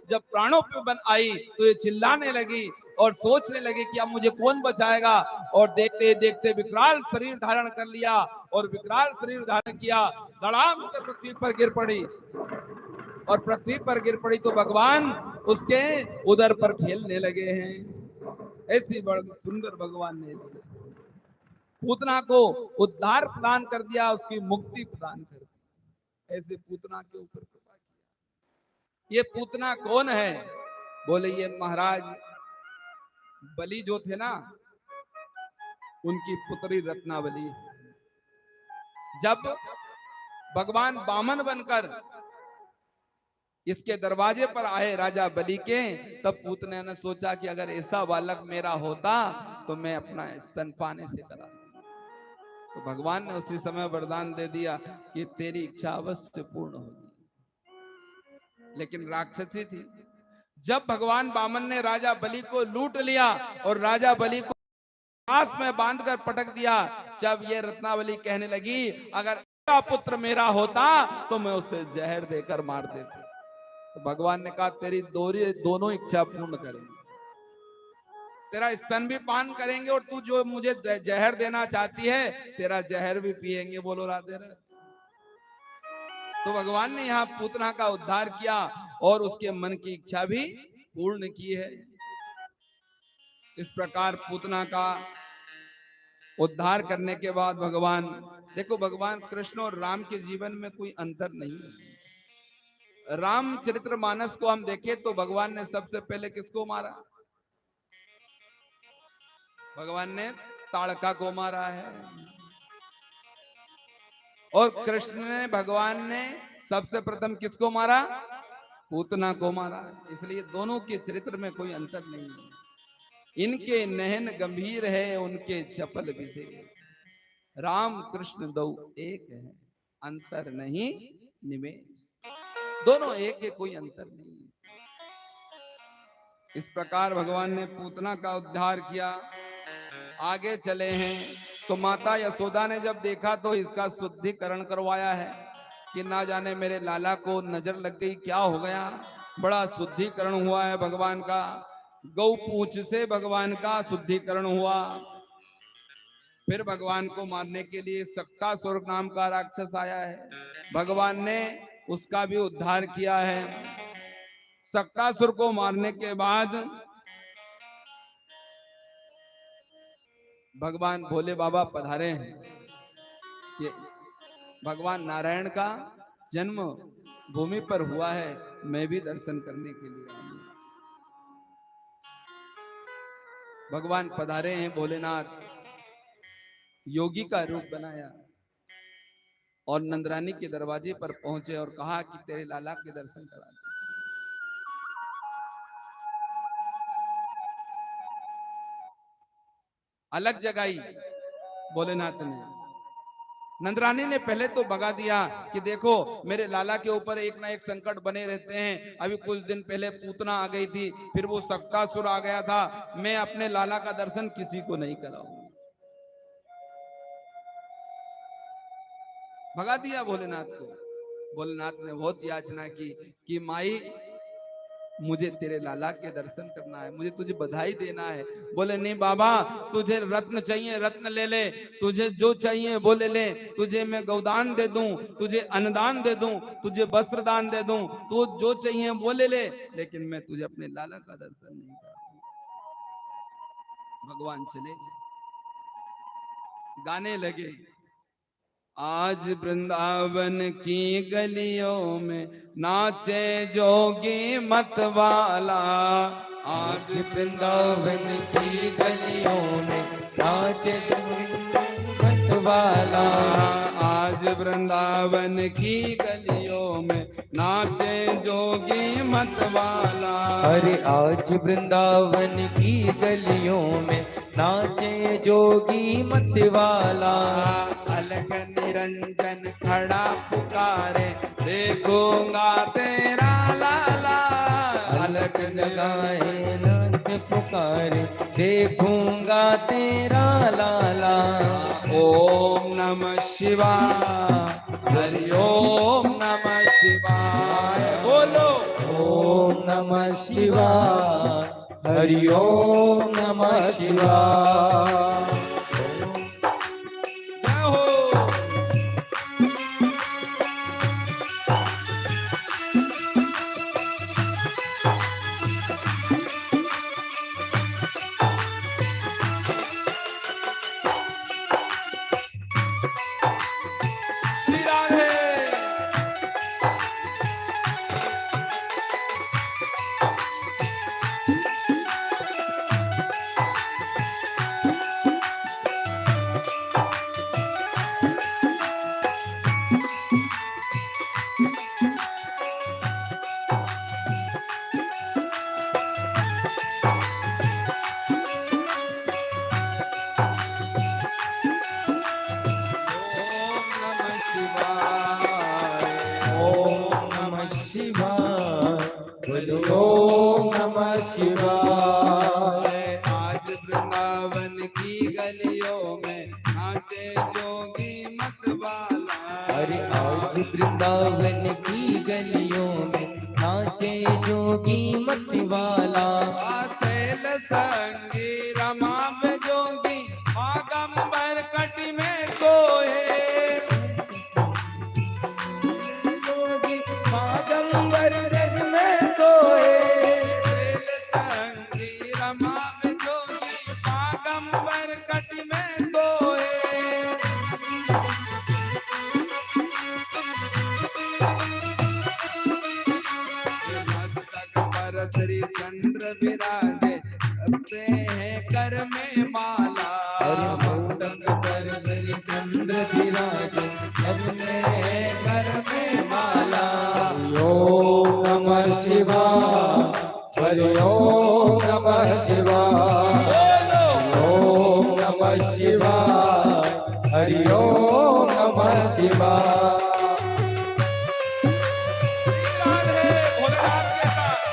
जब प्राणों पे बन आई तो ये चिल्लाने लगी और सोचने लगे कि अब मुझे कौन बचाएगा। और देखते देखते विकराल शरीर धारण कर लिया और विकराल शरीर धारण किया, धड़ाम से पृथ्वी पर गिर पड़ी। और पृथ्वी पर गिर पड़ी तो भगवान उसके उदर पर खेलने लगे हैं। ऐसी बड़ी सुंदर भगवान ने पूतना को उद्धार प्रदान कर दिया, उसकी मुक्ति प्रदान कर दी। ऐसे पूतना के ऊपर कृपा किया। ये पूतना कौन है? बोले ये महाराज बलि जो थे ना, उनकी पुत्री रत्नावली। जब भगवान वामन बनकर इसके दरवाजे पर आए राजा बलि के, तब पूतने ने सोचा कि अगर ऐसा बालक मेरा होता तो मैं अपना स्तनपान से करा। तो भगवान ने उसी समय वरदान दे दिया कि तेरी इच्छा अवश्य पूर्ण होगी। लेकिन राक्षसी थी। जब भगवान वामन ने राजा बलि को लूट लिया और राजा बलि को पास में बांधकर पटक दिया, जब ये रत्नावली कहने लगी अगर ऐसा पुत्र मेरा होता तो मैं उसे जहर देकर मार देती। तो भगवान ने कहा तेरी दोनों इच्छा पूर्ण करेंगे, तेरा स्तन भी पान करेंगे और तू जो मुझे जहर देना चाहती है तेरा जहर भी पिएंगे। बोलो राधे राधे। तो भगवान ने यहाँ पूतना का उद्धार किया और उसके मन की इच्छा भी पूर्ण की है। इस प्रकार पूतना का उद्धार करने के बाद भगवान, देखो भगवान कृष्ण और राम के जीवन में कोई अंतर नहीं है। रामचरित्र मानस को हम देखें तो भगवान ने सबसे पहले किसको मारा? भगवान ने ताड़का को मारा है। और कृष्ण ने, भगवान ने सबसे प्रथम किसको मारा? पूतना को मारा। इसलिए दोनों के चरित्र में कोई अंतर नहीं है। इनके नयन गंभीर है, उनके चपल विशेष। राम कृष्ण दो एक है, अंतर नहीं निमेष। दोनों एक है, कोई अंतर नहीं। इस प्रकार भगवान ने पूतना का उद्धार किया। आगे चले हैं तो माता यशोदा ने जब देखा तो इसका शुद्धिकरण करवाया है कि ना जाने मेरे लाला को नजर लग गई, क्या हो गया। बड़ा शुद्धिकरण हुआ है भगवान का। गौ पूछ से भगवान का शुद्धिकरण हुआ। फिर भगवान को मारने के लिए सक्तासुर नाम का राक्षस आया है, भगवान ने उसका भी उद्धार किया है। सक्तासुर को मारने के बाद भगवान भोले बाबा पधारे हैं। ये भगवान नारायण का जन्म भूमि पर हुआ है, मैं भी दर्शन करने के लिए आया। भगवान पधारे हैं भोलेनाथ, योगी का रूप बनाया और नंदरानी के दरवाजे पर पहुंचे और कहा कि तेरे लाला के दर्शन करा। अलग जगाई भोलेनाथ ने। नंदरानी ने पहले तो भगा दिया कि देखो मेरे लाला के ऊपर एक ना एक संकट बने रहते हैं। अभी कुछ दिन पहले पूतना आ गई थी, फिर वो सक्तासुर आ गया था, मैं अपने लाला का दर्शन किसी को नहीं कराऊंगा। भगा दिया भोलेनाथ को। भोलेनाथ ने बहुत याचना की कि माई मुझे तेरे लाला के दर्शन करना है, मुझे तुझे बधाई देना है। बोले नहीं बाबा, तुझे रत्न चाहिए रत्न ले ले, तुझे जो चाहिए वो ले ले, तुझे मैं गौदान दे दूं, तुझे अन्नदान दे दूं, तुझे वस्त्र दान दे दूं, तू जो चाहिए वो ले ले, लेकिन मैं तुझे अपने लाला का दर्शन नहीं कराऊंगा। भगवान चले गए। गाने लगे, आज वृंदावन की गलियों में नाचे जोगी मतवाला। आज वृंदावन की गलियों में नाचे जोगी मतवाला। आज वृंदावन की गलियों में नाचे जोगी मतवाला। अरे आज वृंदावन की गलियों में नाचे जोगी मतवाला। अलख निरंजन खड़ा पुकारे, देखूंगा तेरा लाला। अलख जगाए नाथ पुकारे, देखूंगा तेरा लाला। ओम नमः शिवाय, हरि ओम नमः शिवाय। बोलो ओम नमः शिवाय, हरि ओम नमः शिवाय। जय हो। श्री राधे। ओम नमः शिवाय। ओम नमः शिवाय, बोलो ओम नमः शिवाय। आज वृंदावन की गलियों में नाचे जोगी मतवाला। अरे आज वृंदावन की गलियों में नाचे जोगी मतवाला। आसेल संगी रमा पे जोगी आगंबर कटी में सोए। जोगी बागंबर जग में सोए। आसेल संगी रमा पे जोगी आगंबर कटी में सोए। मस्तक पर श्री चंद्र विराजे रखते हैं कर में माला। अरे मस्तक पर श्री चंद्र विराज, अपने कर में माला। ओम नमः शिवाय, हरि ओम नमः शिवाय। ओम नमः शिवाय, हरि ओम नमः शिवाय। राधे भोलेनाथ के साथ।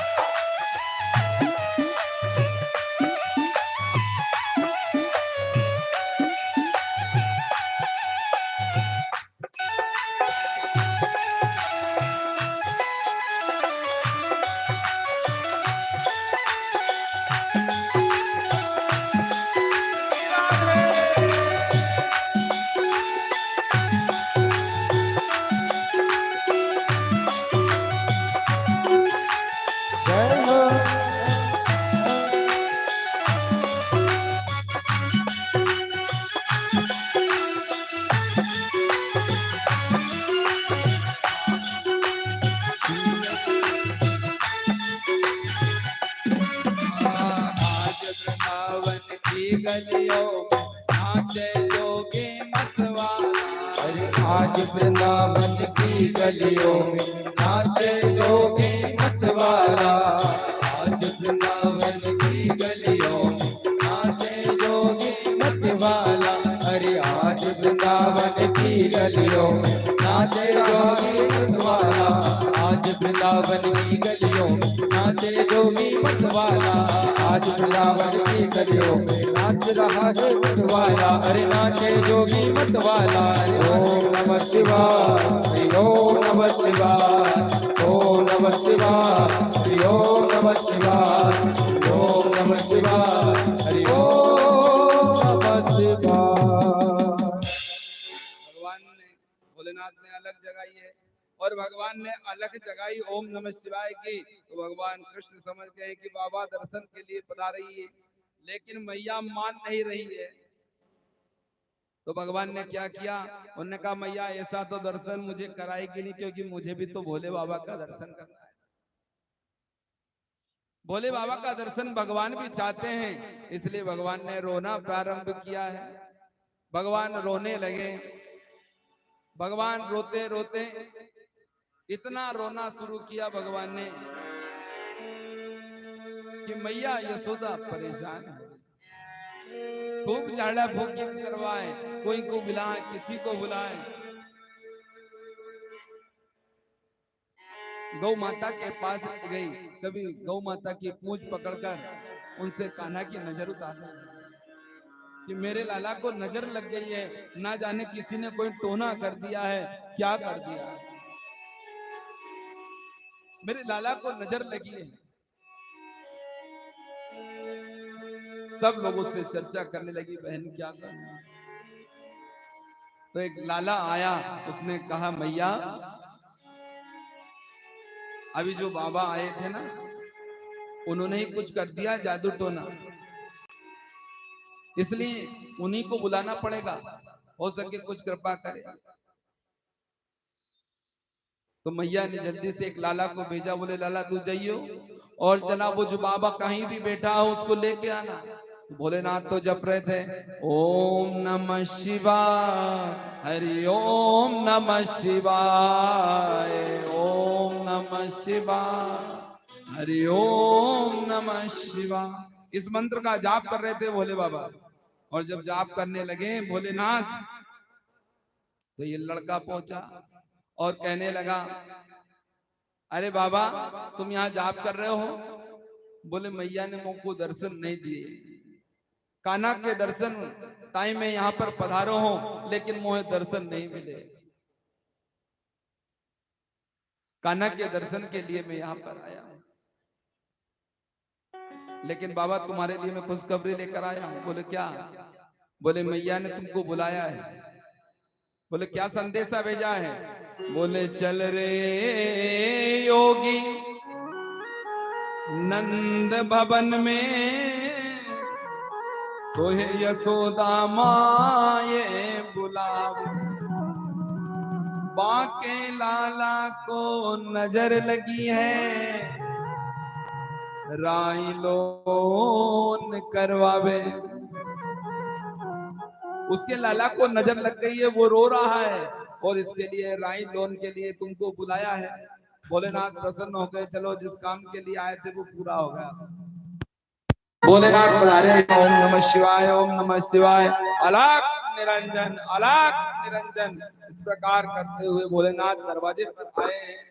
जय हो। आज वृंदावन की गलियों में नाचे जोगी मतवाला। अरे आज वृंदावन की गलियों में नाचे जोगी मतवाला। आज वृंदावन की गलियों में नाचे जोगी मतवाला। अरे आज वृंदावन की गलियों में नाचे जोगी मतवाला। आज वृंदावन की गलियों में नाचे जोगी मतवाला। आज वृंदावन की गलियों में नाच रहा है मतवाला। अरे नाचे जोगी मतवाला। ओम नमः शिवाय, हरि ओम नमः शिवाय। ओम नमः शिवाय, हरि ओम नमः शिवाय। ओम नमः शिवाय, हरि ओम नमः शिवाय। भगवान ने भोलेनाथ ने अलग जगाई है और भगवान ने अलग जगाई ओम नमः शिवाय की। तो भगवान कृष्ण समझ गए कि बाबा दर्शन के लिए पधा रही है, लेकिन मैया मान नहीं रही है। तो भगवान ने क्या किया, उन्होंने कहा मैया ऐसा तो दर्शन मुझे कराएगी नहीं, क्योंकि मुझे भी तो भोले बाबा का दर्शन करना है। भोले बाबा का दर्शन भगवान भी चाहते हैं, इसलिए भगवान ने रोना प्रारंभ किया है। भगवान रोने लगे। भगवान रोते रोते इतना रोना शुरू किया भगवान ने कि मैया यशोदा परेशान है। खूब झाड़ा फूकी करवाए, कोई को बुलाए, किसी को बुलाए। गौ माता के पास गई, कभी गौ माता की पूंछ पकड़कर उनसे कान्हा की नजर उतार। कि मेरे लाला को नजर लग गई है, ना जाने किसी ने कोई टोना कर दिया है, क्या कर दिया है, मेरे लाला को नजर लगी है। सब लोगों से चर्चा करने लगी, बहन क्या करना। तो एक लाला आया, उसने कहा मैया अभी जो बाबा आए थे ना, उन्होंने ही कुछ कर दिया जादू टोना, इसलिए उन्हीं को बुलाना पड़ेगा, हो सके कुछ कृपा करे। तो मैया ने जल्दी से एक लाला को भेजा, बोले लाला तू जाइयो और जनाब वो जो बाबा कहीं भी बैठा हो उसको लेके आना। भोलेनाथ तो जप रहे थे, ओम नमः शिवाय, हरि ओम नमः शिवाय, ओम नमः शिवाय, हरि ओम नमः शिवाय। इस मंत्र का जाप कर रहे थे भोले बाबा। और जब जाप करने लगे भोलेनाथ, तो ये लड़का पहुंचा और कहने लगा, अरे बाबा तुम यहाँ जाप कर रहे हो? बोले मैया ने मुझको दर्शन नहीं दिए, कान्हा के दर्शन ताई मैं यहाँ पर पधारो हूं, लेकिन मुझे दर्शन नहीं मिले। कान्हा के दर्शन के लिए मैं यहाँ पर आया हूं, लेकिन बाबा तुम्हारे लिए मैं खुशखबरी लेकर आया हूं। बोले क्या? बोले मैया ने तुमको बुलाया है। बोले क्या संदेशा भेजा है? बोले चल रे योगी नंद भवन में, तो यशोदा माए बुलावे, बाके लाला को नजर लगी है, राई लोन करवावे। उसके लाला को नजर लग गई है, वो रो रहा है और इसके लिए राई लोन के लिए तुमको बुलाया है। भोलेनाथ प्रसन्न हो गए, चलो जिस काम के लिए आए थे वो पूरा हो गया। भोलेनाथ पधारे, ओम नमः शिवाय, ओम नमः शिवाय, अलग निरंजन, अलग निरंजन। इस प्रकार करते हुए भोलेनाथ दरवाजे पर आए हैं।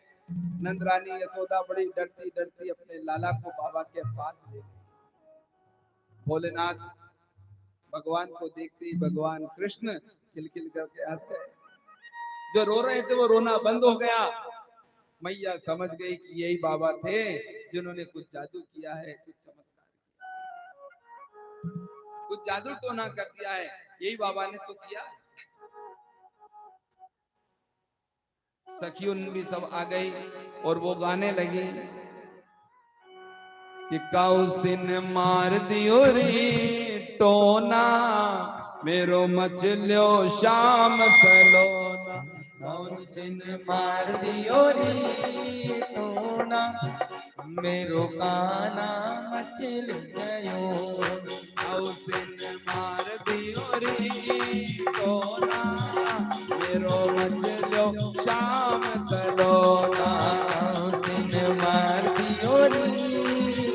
नंदरानी यशोदा बड़ी डरती डरती अपने लाला को बाबा के पास ले गई। भोलेनाथ भगवान को देखते ही भगवान कृष्ण खिलखिल करके हंस गए। जो रो रहे थे वो रोना बंद हो गया। मैया समझ गई कि यही बाबा थे जिन्होंने कुछ जादू किया है, कुछ चमत्कार किया, कुछ जादू टोना कर दिया है, यही बाबा ने तो किया। सखियों भी सब आ गई और वो गाने लगी कि कौसिन मार दियो रे टोना, मेरो मचल्यो शाम सलोना। कौसिन मार दियो रे टोना, मेरो काना मचल गयो। कौसिन मार दियो रे टोना, मेरो मचल्यो शाम सलोना। कौसिन मार दियो रे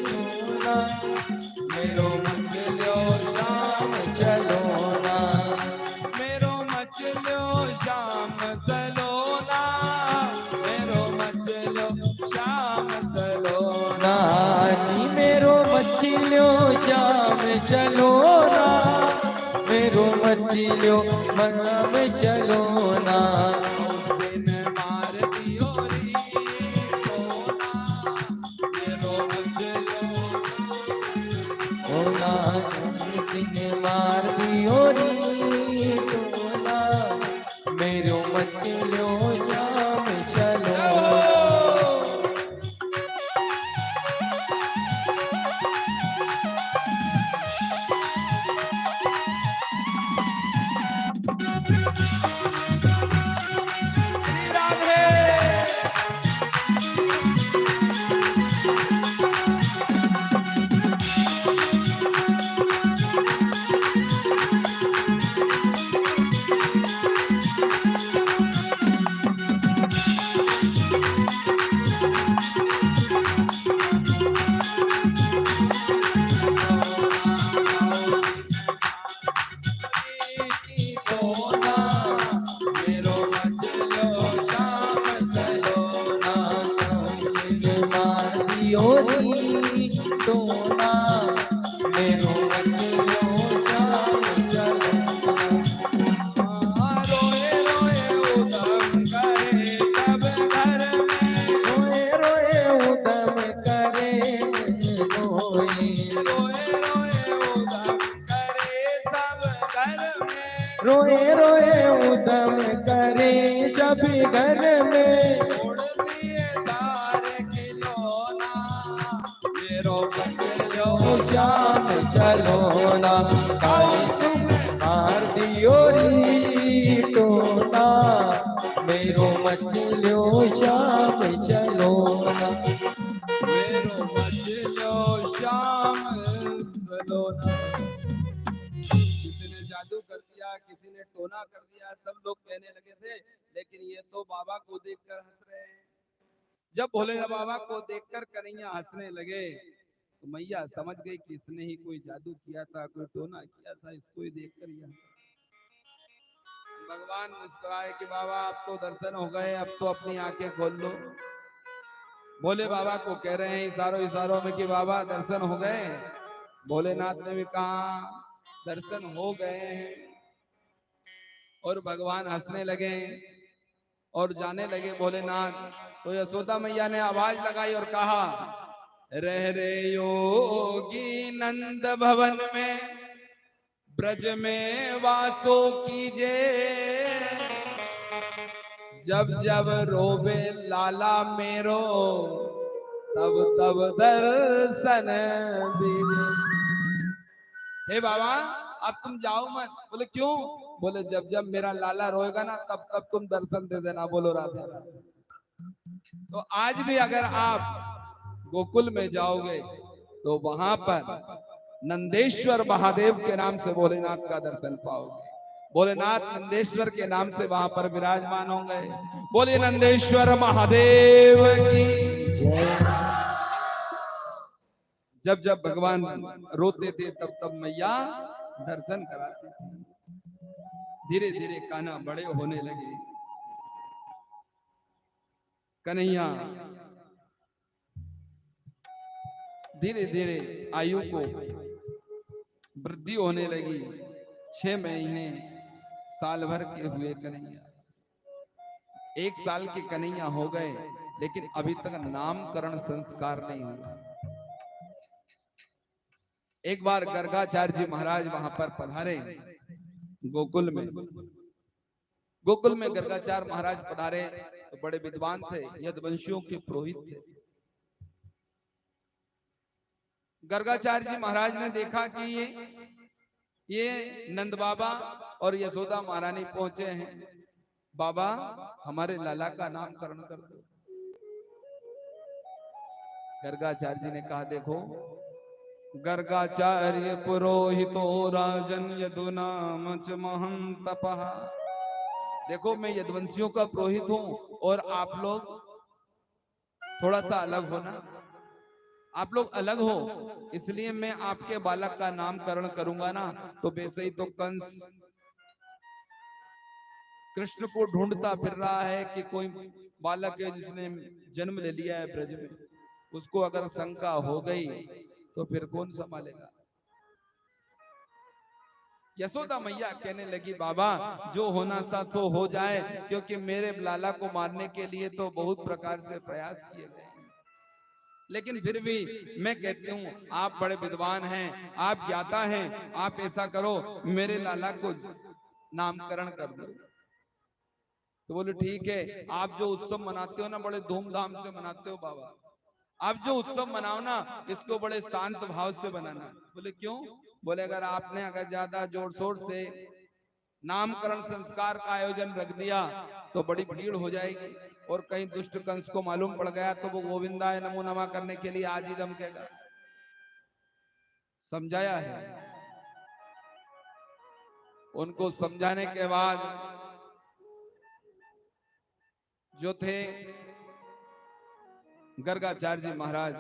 टोना, मेरो मचल्यो शाम चलोना। मेरो मचल्यो शाम सलोना, मेरो मचल्यो शाम सलोना। जी मेरो मचल्यो शाम चलोना, मेरो मचल्यो मनाम चलोना। कौसिन मार दियो रे टोना, मेरो मचल्यो टोना, कौसिन मार दियो रे टोना, मेरो मचल्यो शाम चलोना। टोना, मेरो मचल्यो शाम मोई। रोए रोए उधम करे सब घर में, रोए रोए उदम करे सभी घर में। छोड़ दिए सारे खिलौना, मेरो बच्चों श्याम चलो ना, काली तुम मार दियो री टोना, मेरो मचलो श्याम चलो ना। मेरो बच्चों श्याम चलो ना। किसी ने जादू कर दिया, किसी ने टोना कर दिया, सब लोग कहने लगे थे, लेकिन ये तो बाबा को देखकर हंस रहे हैं। जब भोले बाबा को देखकर कन्हैया हंसने लगे तो मैया समझ गई कि इसने ही कोई जादू किया था, कोई टोना किया था, इसको ही देखकर ही हंसा। भगवान मुस्कुराए कि बाबा अब तो दर्शन हो गए, अब तो अपनी आंखें खोल लो। भोले बाबा को कह रहे हैं इशारों इशारों में कि बाबा दर्शन हो गए। भोलेनाथ ने भी कहा दर्शन हो गए हैं। और भगवान हंसने लगे और जाने लगे भोलेनाथ। तो यशोदा मैया ने आवाज लगाई और कहा, रह रे योगी नंद भवन में, ब्रज में वासो कीजे, जब जब रोबे लाला मेरो, तब तब दर्शन दीजिए। हे बाबा अब तुम जाओ मत। बोले क्यों? बोले जब जब मेरा लाला रोएगा ना तब तब तुम दर्शन दे देना। बोलो राधे राधे। तो आज भी अगर आप गोकुल में जाओगे तो वहां पर नंदेश्वर महादेव के नाम से भोलेनाथ का दर्शन पाओगे। भोलेनाथ नंदेश्वर के नाम से वहां पर विराजमान होंगे। बोले नंदेश्वर महादेव की जय। जब जब भगवान रोते थे तब तब मैया दर्शन कराती थी। धीरे धीरे कान्हा बड़े होने लगे। कन्हैया धीरे धीरे आयु को वृद्धि होने लगी। 6 महीने साल भर के हुए कन्हैया। 1 साल के कन्हैया हो गए लेकिन अभी तक नामकरण संस्कार नहीं हुआ। एक बार गर्गाचार्य जी महाराज वहां पर पधारे गोकुल में। गोकुल में गर्गाचार्य महाराज पधारे तो बड़े विद्वान थे, यदुवंशियों के पुरोहित थे। गर्गाचार्य जी महाराज ने देखा कि ये नंद बाबा और यशोदा महारानी पहुंचे हैं। बाबा हमारे लाला का नामकरण कर दो। गर्गाचार्य जी ने कहा देखो, गर्गाचार्य पुरोहितो राजन यदुनाम च महं तपः। देखो मैं यदुवंशियों का पुरोहित हूं और आप लोग थोड़ा सा अलग हो ना। आप लोग अलग हो इसलिए मैं आपके बालक का नामकरण करूंगा ना तो वैसे ही तो कंस कृष्ण को ढूंढता फिर रहा है कि कोई बालक है जिसने जन्म ले लिया है ब्रज में, उसको अगर शंका हो गई तो फिर कौन संभालेगा। यशोदा मैया कहने लगी बाबा जो होना सा सो हो जाए, क्योंकि मेरे लाला को मारने के लिए तो बहुत प्रकार से प्रयास किए गए हैं, लेकिन फिर भी मैं कहती हूँ आप बड़े विद्वान हैं, आप ज्ञाता हैं, आप ऐसा करो मेरे लाला को नामकरण कर दो। तो बोले ठीक है, आप जो उत्सव मनाते हो ना बड़े धूमधाम से मनाते हो बाबा, आप जो उत्सव मनाओ ना इसको बड़े शांत भाव से बनाना। बोले क्यों? बोले अगर ज्यादा जोर शोर से नामकरण संस्कार का आयोजन रख दिया तो बड़ी भीड़ हो जाएगी और कहीं दुष्ट कंस को मालूम पड़ गया तो वो गोविंदाय नमो नमः करने के लिए आज ही धमकेगा। समझाया है। उनको समझाने के बाद जो थे गर्गाचार्य जी महाराज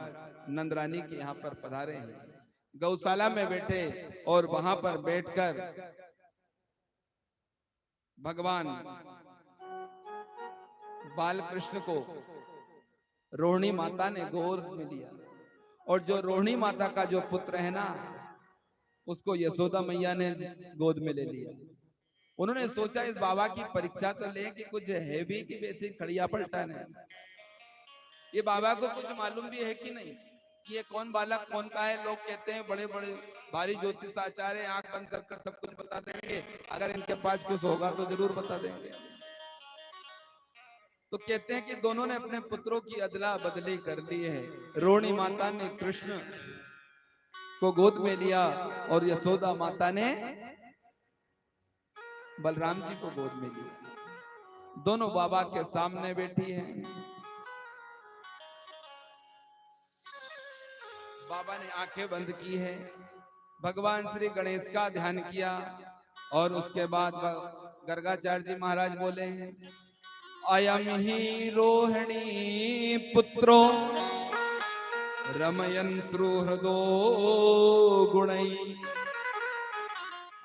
नंदरानी के यहाँ पर पधारे हैं, गौशाला में बैठे और वहां पर बैठकर भगवान बाल कृष्ण को रोहिणी माता ने गोद में लिया और जो रोहिणी माता का जो पुत्र है ना उसको यशोदा मैया ने गोद में ले लिया। उन्होंने सोचा इस बाबा की परीक्षा तो ले कि कुछ है भी कि वैसे खड़िया पलटा नहीं, ये बाबा को कुछ मालूम भी है कि नहीं कि ये कौन बालक कौन का है। लोग कहते हैं बड़े बड़े भारी ज्योतिष आचार्य आंख बंद कर सब कुछ बता देंगे, अगर इनके पास कुछ होगा तो जरूर बता देंगे। तो कहते हैं कि दोनों ने अपने पुत्रों की अदला बदली कर ली है। रोहिणी माता ने कृष्ण को गोद में लिया और यशोदा माता ने बलराम जी को गोद में लिया। दोनों बाबा के सामने बैठी हैं। बाबा ने आंखें बंद की है, भगवान श्री गणेश का ध्यान किया और उसके बाद गर्गाचार्य जी महाराज बोले हैं, अयम ही रोहिणी पुत्रो रमयन सुहृदो गुणै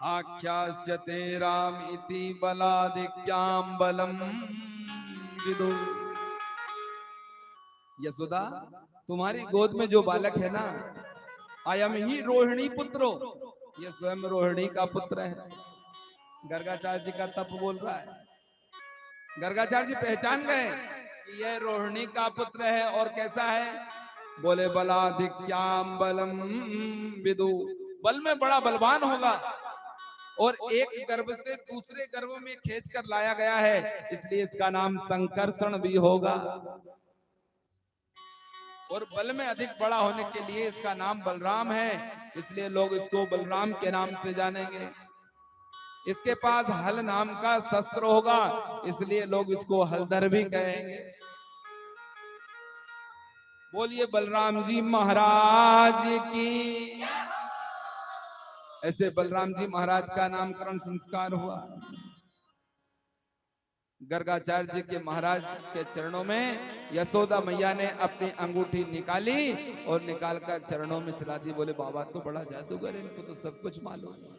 आख्यास्यते राम इति बलादिक्याम बलम विदु। यशोदा, तुम्हारी गोद में जो बालक है ना, अयम ही रोहिणी पुत्रो, ये स्वयं रोहिणी का पुत्र है। गर्गाचार्य जी का तप बोल रहा है। गर्गाचार्य जी पहचान गए कि यह रोहिणी का पुत्र है। और कैसा है? बोले बलाधिक्याम बलम विदु, बल में बड़ा बलवान होगा और एक गर्भ से दूसरे गर्भ में खींच कर लाया गया है, इसलिए इसका नाम संकर्षण भी होगा। और बल में अधिक बड़ा होने के लिए इसका नाम बलराम है, इसलिए लोग इसको बलराम के नाम से जानेंगे। इसके पास हल नाम का शस्त्र होगा, इसलिए लोग इसको हलधर भी कहेंगे। बोलिए बलराम जी महाराज की। ऐसे बलराम जी महाराज का नामकरण संस्कार हुआ। गर्गाचार्य जी के महाराज के चरणों में यशोदा मैया ने अपनी अंगूठी निकाली और निकालकर चरणों में चला दी। बोले बाबा तो बड़ा जादूगर है, इनको तो सब कुछ मालूम है।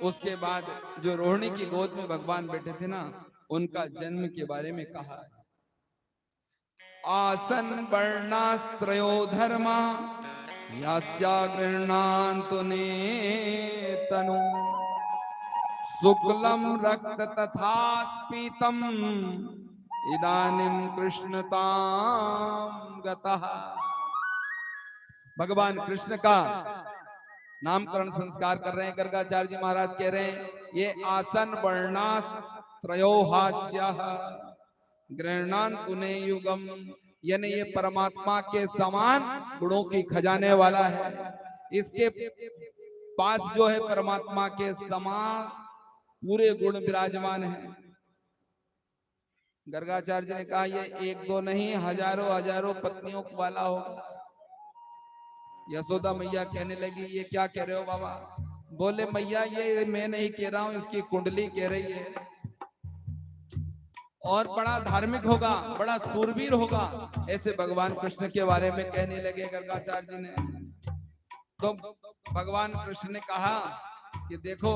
उसके बाद जो रोहिणी की गोद में भगवान बैठे थे ना, उनका जन्म के बारे में कहा है, आसन वर्णास्त्रयो धर्मा यास्या गृह्णान्तु नेतनु शुक्लम रक्त तथा स्पीतम इदानीम कृष्णताम गतः। भगवान कृष्ण का नामकरण संस्कार कर रहे हैं। गर्गाचार्य जी महाराज कह रहे हैं, ये आसन वर्णास त्रयोहास्यः गृह्णान्तु ने युगम, यानी ये परमात्मा के समान गुणों की खजाने वाला है। इसके पास जो है परमात्मा के समान पूरे गुण विराजमान है। गर्गाचार्य जी ने कहा, ये एक दो नहीं हजारों हजारों पत्नियों वाला होगा। यशोदा मैया कहने लगी, ये क्या कह रहे हो बाबा? बोले मैया, ये मैं नहीं कह रहा हूं, इसकी कुंडली कह रही है। और बड़ा धार्मिक होगा, बड़ा सूरवीर होगा, ऐसे भगवान कृष्ण के बारे में कहने लगे गर्गाचार्य जी ने। तो भगवान कृष्ण ने कहा कि देखो,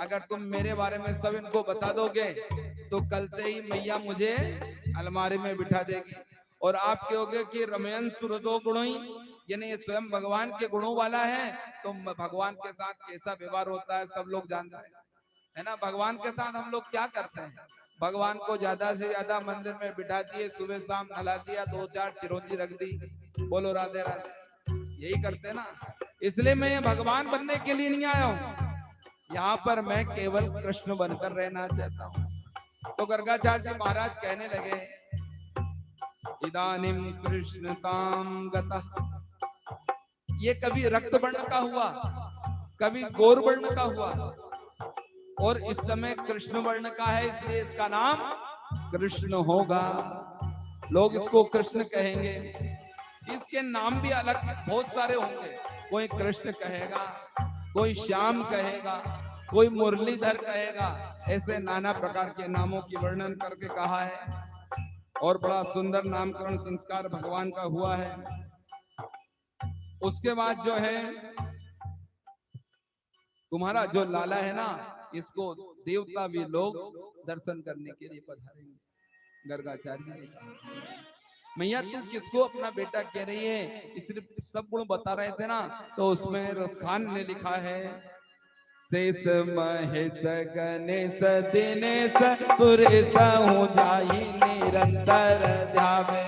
अगर तुम मेरे बारे में सब इनको बता दोगे तो कल से ही मैया मुझे अलमारी में बिठा देगी और आप कहोगे कि रमयन सुहृदो गुणों, यानी ये स्वयं भगवान के गुणों वाला है। तो भगवान के साथ कैसा व्यवहार होता है सब लोग जानते हैं, है ना। भगवान के साथ हम लोग क्या करते हैं? भगवान को ज्यादा से ज्यादा मंदिर में बिठा दिए, सुबह शाम नहला दिया, 2-4 चिरौंजी रख दी, बोलो राधे राधे, यही करते ना। इसलिए मैं भगवान बनने के लिए नहीं आया हूँ, यहाँ पर मैं केवल कृष्ण बनकर रहना चाहता हूँ। तो गर्गाचार्य जी महाराज कहने लगे, इदानीम कृष्णताम गतः, ये कभी रक्त वर्ण का हुआ, कभी गौर वर्ण का हुआ, और इस समय कृष्ण वर्ण का है, इसलिए इसका नाम कृष्ण होगा। लोग इसको कृष्ण कहेंगे। इसके नाम भी अलग बहुत सारे होंगे, कोई कृष्ण कहेगा, कोई श्याम कहेगा, कोई मुरलीधर कहेगा, ऐसे नाना प्रकार के नामों की वर्णन करके कहा है। और बड़ा सुंदर नामकरण संस्कार भगवान का हुआ है। उसके बाद जो है तुम्हारा जो लाला है ना, इसको देवता भी लोग दर्शन करने के लिए पधारेंगे। गर्गाचार्य जी ने कहा, मैया तू किसको अपना बेटा कह रही है? सिर्फ सब गुण बता रहे थे ना, तो उसमें रसखान ने लिखा है, शेष महेश गणेश दिनेश सुरेश हूँ जाई निरंतर ध्यावे,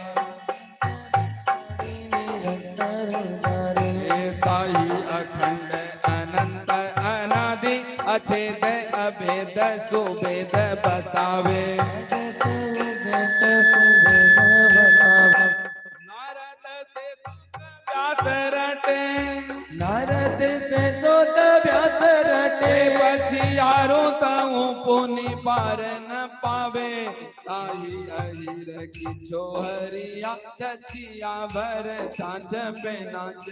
अछेद अभेद सुभेद बतावे। नारद से दूत व्यास रटे, बछियारो ताऊ पुनि पार न पावे। ताही अहीर की छोहरिया छछिया भर छाछ पे नाच।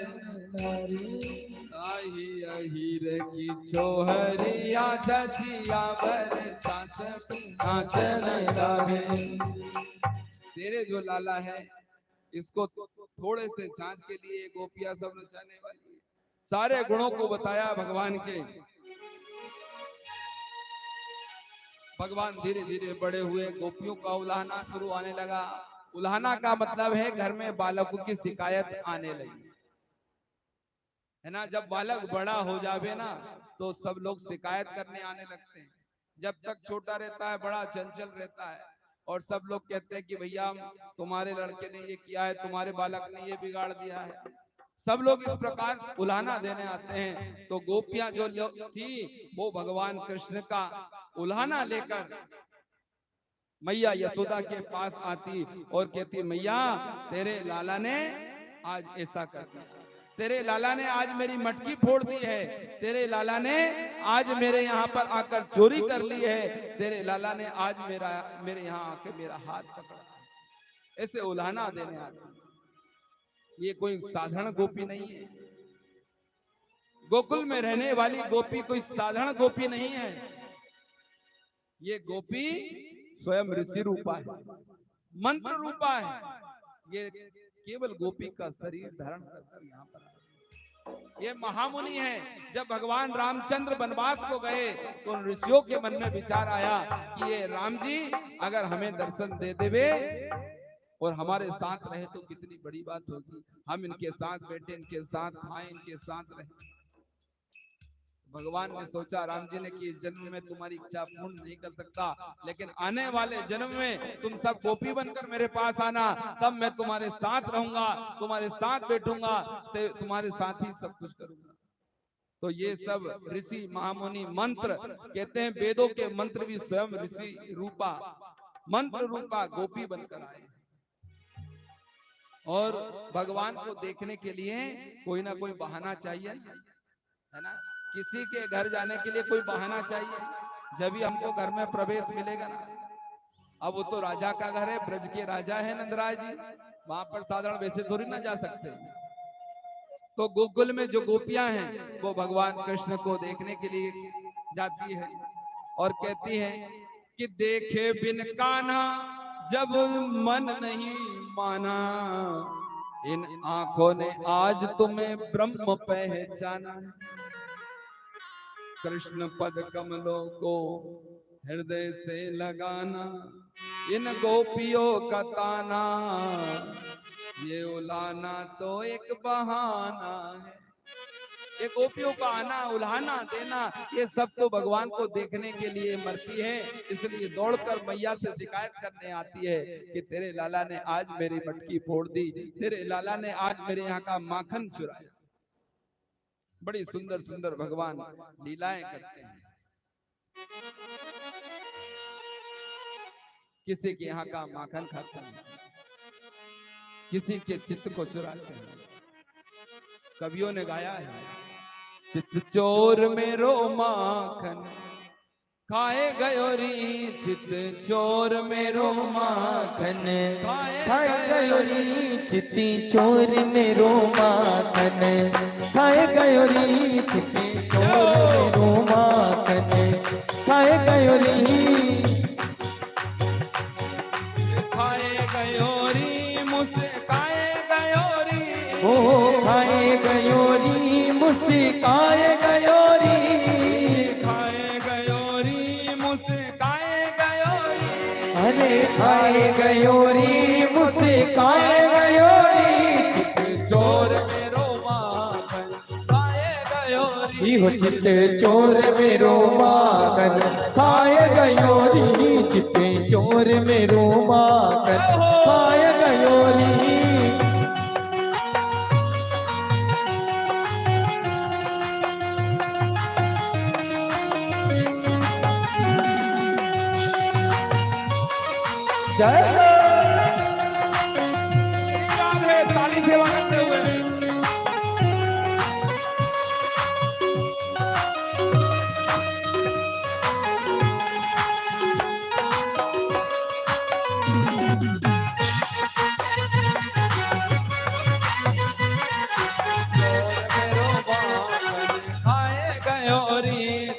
ताही अहीर की छोहरिया छछिया भर छाछ पे नाच लगावे। तेरे जो लाला है इसको थोड़े से छाछ के लिए गोपियां सब नचाने वाली है। सारे गुणों को बताया भगवान के। भगवान धीरे धीरे बड़े हुए, गोपियों का उल्हाना शुरू आने लगा। उल्हाना का मतलब है घर में बालकों की शिकायत आने लगी, है ना। जब बालक बड़ा हो जावे ना तो सब लोग शिकायत करने आने लगते हैं। जब तक छोटा रहता है बड़ा चंचल रहता है और सब लोग कहते हैं कि भैया तुम्हारे लड़के ने ये किया है, तुम्हारे बालक ने ये बिगाड़ दिया है। सब लोग इस प्रकार उल्हाना देने आते हैं। तो गोपियां जो थी वो भगवान कृष्ण का उल्हाना लेकर मैया यशोदा के पास आती और कहती, मैया तेरे लाला ने आज ऐसा कर दिया, तेरे लाला ने आज मेरी मटकी फोड़ दी है, तेरे लाला ने आज मेरे यहाँ पर आकर चोरी कर ली है, तेरे लाला ने आज मेरे यहाँ आकर मेरा हाथ पकड़ा। ऐसे उल्हाना देने आते। ये कोई साधारण गोपी नहीं है। गोकुल में रहने वाली गोपी कोई साधारण गोपी नहीं है। ये गोपी स्वयं ऋषि रूपा है, मंत्र रूपा है। ये केवल गोपी का शरीर धारण करकर यहाँ पर ये महामुनि है। जब भगवान रामचंद्र वनवास को गए तो उन ऋषियों के मन में विचार आया कि ये राम जी अगर हमें दर्शन दे देवे और हमारे साथ रहे तो कितनी बड़ी बात होगी। हम इनके साथ बैठे, इनके साथ खाएं, इनके साथ रहे। भगवान ने सोचा, राम जी ने कि इस जन्म में तुम्हारी इच्छा पूर्ण नहीं कर सकता, लेकिन आने वाले जन्म में तुम सब गोपी बनकर मेरे पास आना, तब मैं तुम्हारे साथ रहूंगा, तुम्हारे साथ बैठूंगा, तुम्हारे साथ ही सब कुछ करूंगा। तो ये सब ऋषि महामुनि मंत्र कहते हैं, वेदों के मंत्र भी स्वयं ऋषि रूपा, मंत्र रूपा गोपी बनकर आए। और भगवान को देखने के लिए कोई ना कोई बहाना चाहिए, है ना। किसी के घर जाने के लिए कोई बहाना चाहिए, जब भी हमको घर में प्रवेश मिलेगा ना। अब वो तो राजा का घर है, ब्रज के राजा है नंदराज जी, वहां पर साधारण वैसे थोड़ी ना जा सकते। तो गोकुल में जो गोपियां हैं वो भगवान कृष्ण को देखने के लिए जाती है और कहती है कि देखे बिन कान्हा जब मन नहीं माना, इन आंखों ने आज तुम्हें ब्रह्म पहचाना। कृष्ण पद कमलों को हृदय से लगाना, इन गोपियों का ताना, ये उलाना तो एक बहाना है। ये गोपियों का आना, उल्हाना देना, ये सब तो भगवान को देखने के लिए मरती है, इसलिए दौड़कर मैया से शिकायत करने आती है कि तेरे लाला ने आज मेरी मटकी फोड़ दी, तेरे लाला ने आज मेरे यहाँ का माखन चुराया। बड़ी सुंदर सुंदर भगवान लीलाएं करते हैं। किसी के यहाँ का माखन खाते हैं, किसी के चित्त को चुराते हैं। कवियों ने गाया है, चित्त चोर मेरो माखन खाए गयो री, चित्त चोर मेरो माखन खाए गयो री, चित्ती चोर मेरो माखन खाए गयो री, चित्ती चोर मेरो माखन खाए गयो री, खाए गयो री मुस्काए गयो री, ओ खाए गयो री मुस्काए गयो री, खाए गयो री मुस्काए गयो री, अरे खाए गयो री मुस्काए गयो री, चित्त चोर मेरो माखन खाए गयो री, हो चित्त चोर मेरो माखन खाए गयो री, चित्त चोर मेरो माखन खाए गयो री। जय हो। राधे ताली सेवा करते हुए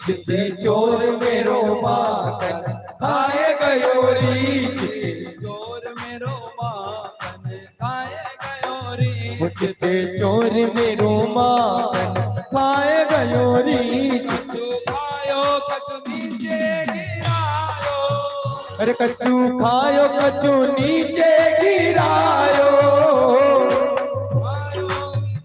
चिते चोर मेरो माखन खाए गयो री। चिते चोर मेरो माखन खाए गयो री। चिते चोर मेरो माखन खाए गयो री। कछु खायो कछु नीचे गिरायो। अरे कच्चू खायो कच्चू नीचे गिरायो। खायो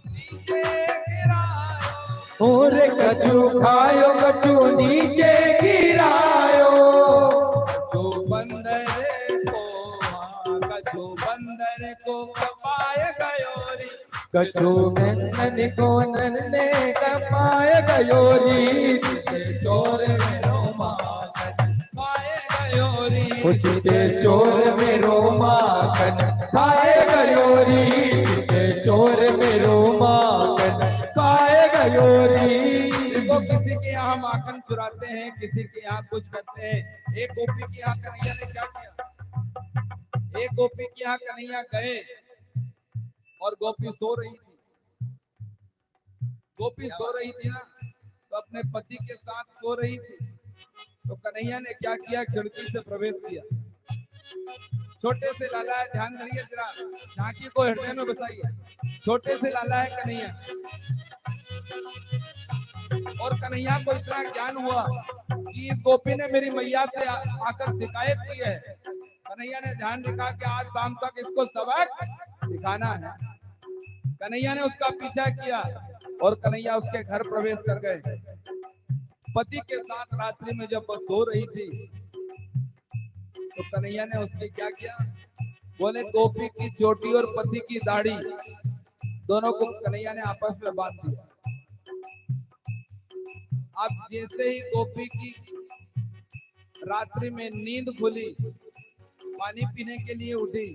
नीचे गिरायो। और कच्चू खायो कच्चू नीचे गिरायो। कछु बंदर को कपाए गयो री। कछु नंदन को नन्ने कपाए गयो री। चिते चोर मेरो माखन खाए गयो री। चिते चोर मेरो माखन खाए गयो री। चिते चोर मेरो माखन खाए गयो री। देखो किसी के यहाँ माखन चुराते हैं, किसी के यहाँ कुछ करते हैं। एक गोपी के यहाँ कन्हैया ने क्या किया, एक गोपी के यहाँ कन्हैया गए और गोपी सो रही थी। गोपी सो रही थी ना, तो अपने पति के साथ सो रही थी। तो कन्हैया ने क्या किया, खिड़की से प्रवेश किया। छोटे से लाला है, ध्यान करिए जरा, झांकी को हृदय में बसाइए। छोटे से लाला है कन्हैया, और कन्हैया को इतना ज्ञान हुआ कि इस गोपी ने मेरी मैया से आकर शिकायत की है। कन्हैया ने ध्यान रखा कि आज शाम तक इसको सबक सिखाना है। कन्हैया ने उसका पीछा किया और कन्हैया उसके घर प्रवेश कर गए। पति के साथ रात्रि में जब वह सो रही थी तो कन्हैया ने उसके क्या किया, बोले गोपी की चोटी और पति की दाढ़ी दोनों को कन्हैया ने आपस में बांध दिया। अब जैसे ही गोपी की रात्रि में नींद खुली, पानी पीने के लिए उठी,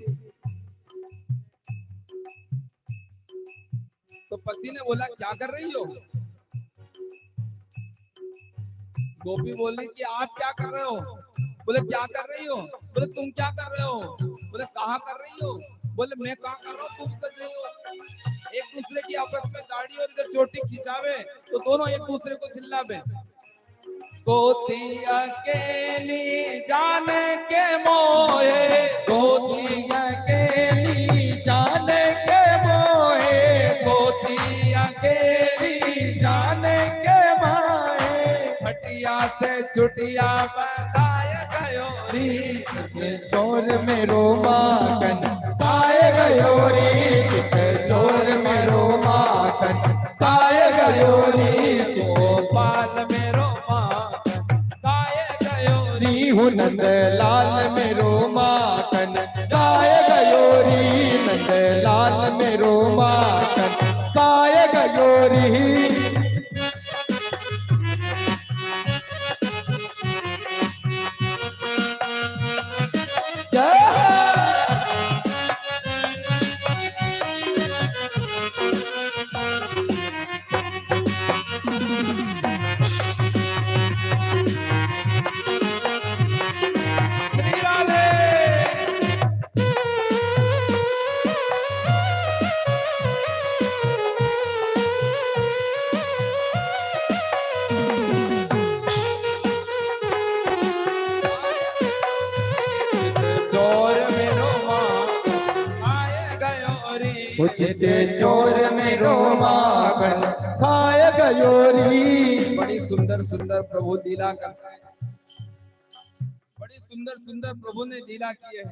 तो पति ने बोला क्या कर रही हो। गोपी बोली कि आप क्या कर रहे हो। बोले क्या कर रही हो। बोले तुम क्या कर रहे हो। बोले कहाँ कर रही हो। बोले मैं कहाँ कर रहा हूँ, तुम कर रही हो। एक दूसरे की आपस में दाढ़ी और इधर चोटी खिंचावे तो दोनों एक दूसरे को चिल्लावे। गोती अकेली जाने के मोहे, गोती अकेली जाने के मोहे। गोती अकेली जाने के माहे। हटिया से छुटिया बताए गयो री। चिते चोर मेरो माखन खाए गयो री। चिते चोर मेरो माखन खाए गयो री। गोपाल मेरो माखन खाए गयो री। हूँ नंद लाल मेरो माखन खाए गयो री। नंद लाल मेरो माखन खाए गयो री। चिते चोर मेरो माखन खाए गयो री। बड़ी सुंदर सुंदर प्रभु लीला करता है, बड़ी सुंदर सुंदर प्रभु ने लीला की है।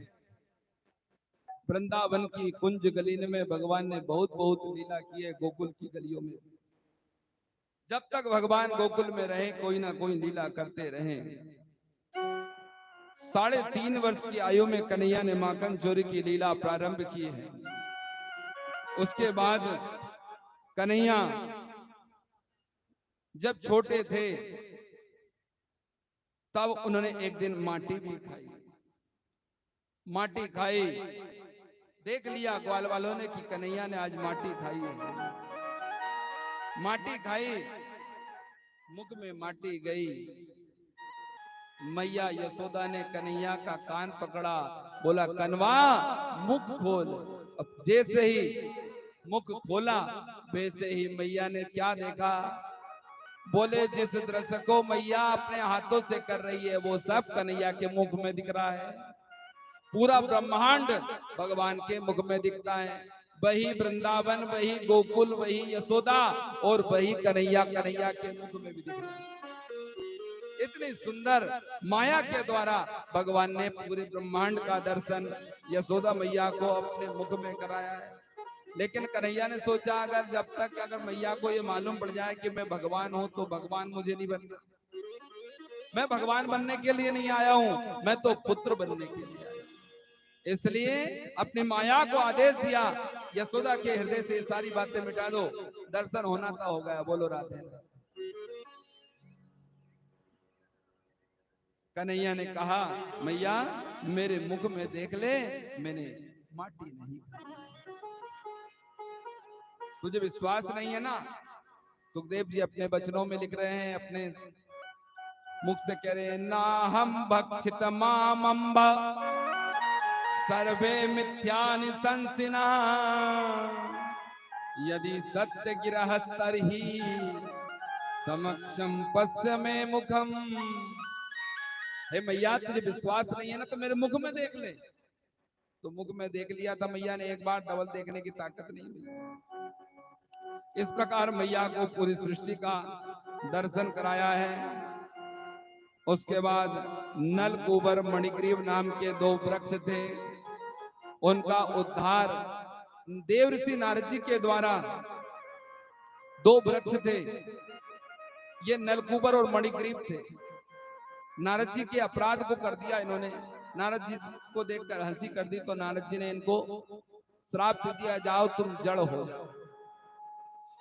वृंदावन की कुंज गली में भगवान ने बहुत बहुत लीला की है। गोकुल की गलियों में जब तक भगवान गोकुल में रहे कोई ना कोई लीला करते रहे। 3.5 वर्ष की आयु में कन्हैया ने माखन चोरी की लीला प्रारंभ की है। उसके बाद कन्हैया जब छोटे थे तब उन्होंने एक दिन माटी भी खाई। माटी खाई, देख लिया ग्वाल वालों ने कि कन्हैया ने आज माटी खाई है। माटी खाई, मुख में माटी गई। मैया यशोदा ने कन्हैया का कान पकड़ा, बोला कनवा मुख खोल। अब जैसे ही मुख खोला वैसे ही मैया ने क्या देखा, बोले जिस दृश्य को मैया अपने हाथों से कर रही है वो सब कन्हैया के मुख में दिख रहा है। पूरा ब्रह्मांड भगवान के मुख में दिखता है। वही वृंदावन, वही गोकुल, वही यशोदा और वही कन्हैया, कन्हैया के मुख में भी दिख रहा है। इतनी सुंदर माया के द्वारा भगवान ने पूरे ब्रह्मांड का दर्शन यशोदा मैया को अपने मुख में कराया है। लेकिन कन्हैया ने सोचा अगर मैया को ये मालूम पड़ जाए कि मैं भगवान हूं तो भगवान मुझे नहीं बनना। मैं भगवान बनने के लिए नहीं आया हूं, मैं तो पुत्र बनने के लिए आया। इसलिए अपनी माया को आदेश दिया, यशोदा के हृदय से सारी बातें मिटा दो, दर्शन होना तो हो गया। बोलो राधे। कन्हैया ने कहा मैया मेरे मुख में देख ले, मैंने माटी नहीं खाई। तुझे विश्वास नहीं है ना? सुखदेव जी अपने वचनों में लिख रहे हैं, अपने मुख से कह रहे हैं, ना हम भक्षित मामंब सर्वे मिथ्यानि संसिना यदि सत्य गिरहस्तर ही समक्षम पश्य में मुखम। हे मैया तुझे विश्वास नहीं है ना तो मेरे मुख में देख ले। तो मुख में देख लिया था मैया ने, एक बार डबल देखने की ताकत नहीं हुई। इस प्रकार मैया को पूरी सृष्टि का दर्शन कराया है। उसके बाद नलकूबर मणिग्रीव नाम के 2 वृक्ष थे, उनका उद्धार देवर्षि नारद जी के द्वारा 2 वृक्ष थे, ये नलकूबर और मणिग्रीव थे। नारद जी के अपराध को कर दिया इन्होंने, नारद जी को देखकर हंसी कर दी, तो नारद जी ने इनको श्राप दे दिया, जाओ तुम जड़ हो जाओ।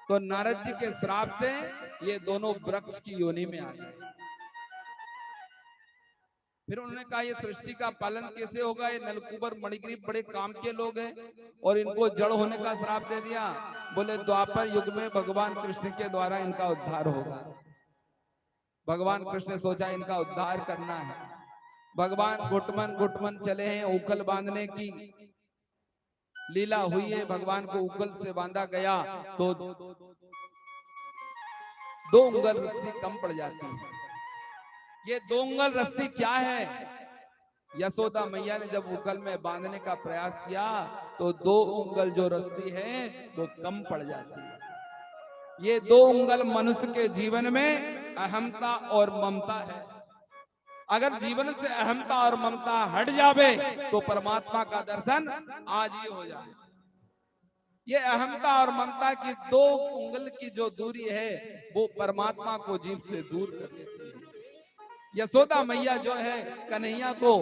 तो नारद जी के श्राप से ये दोनों वृक्ष की योनि में आ गए। फिर उन्होंने कहा ये सृष्टि का पालन कैसे होगा, ये नलकूबर मणिग्रीव बड़े काम के लोग हैं और इनको जड़ होने का श्राप दे दिया। बोले द्वापर युग में भगवान कृष्ण के द्वारा इनका उद्धार होगा। भगवान कृष्ण ने सोचा इनका उद्धार करना है। भगवान घुटमन घुटमन चले हैं, उखल बांधने की लीला हुई है। भगवान को उखल से बांधा गया तो 2 उंगल रस्सी कम पड़ जाती है। ये 2 उंगल रस्सी क्या है? यशोदा मैया ने जब उखल में बांधने का प्रयास किया तो 2 उंगल जो रस्सी है वो कम पड़ जाती है। ये 2 उंगल मनुष्य के जीवन में अहमता और ममता है। अगर जीवन से अहमता और ममता हट जावे तो परमात्मा का दर्शन आज ही हो जाए। ये अहमता और ममता की 2 उंगल की जो दूरी है वो परमात्मा को जीव से दूर कर देती है। यशोदा मैया जो है कन्हैया को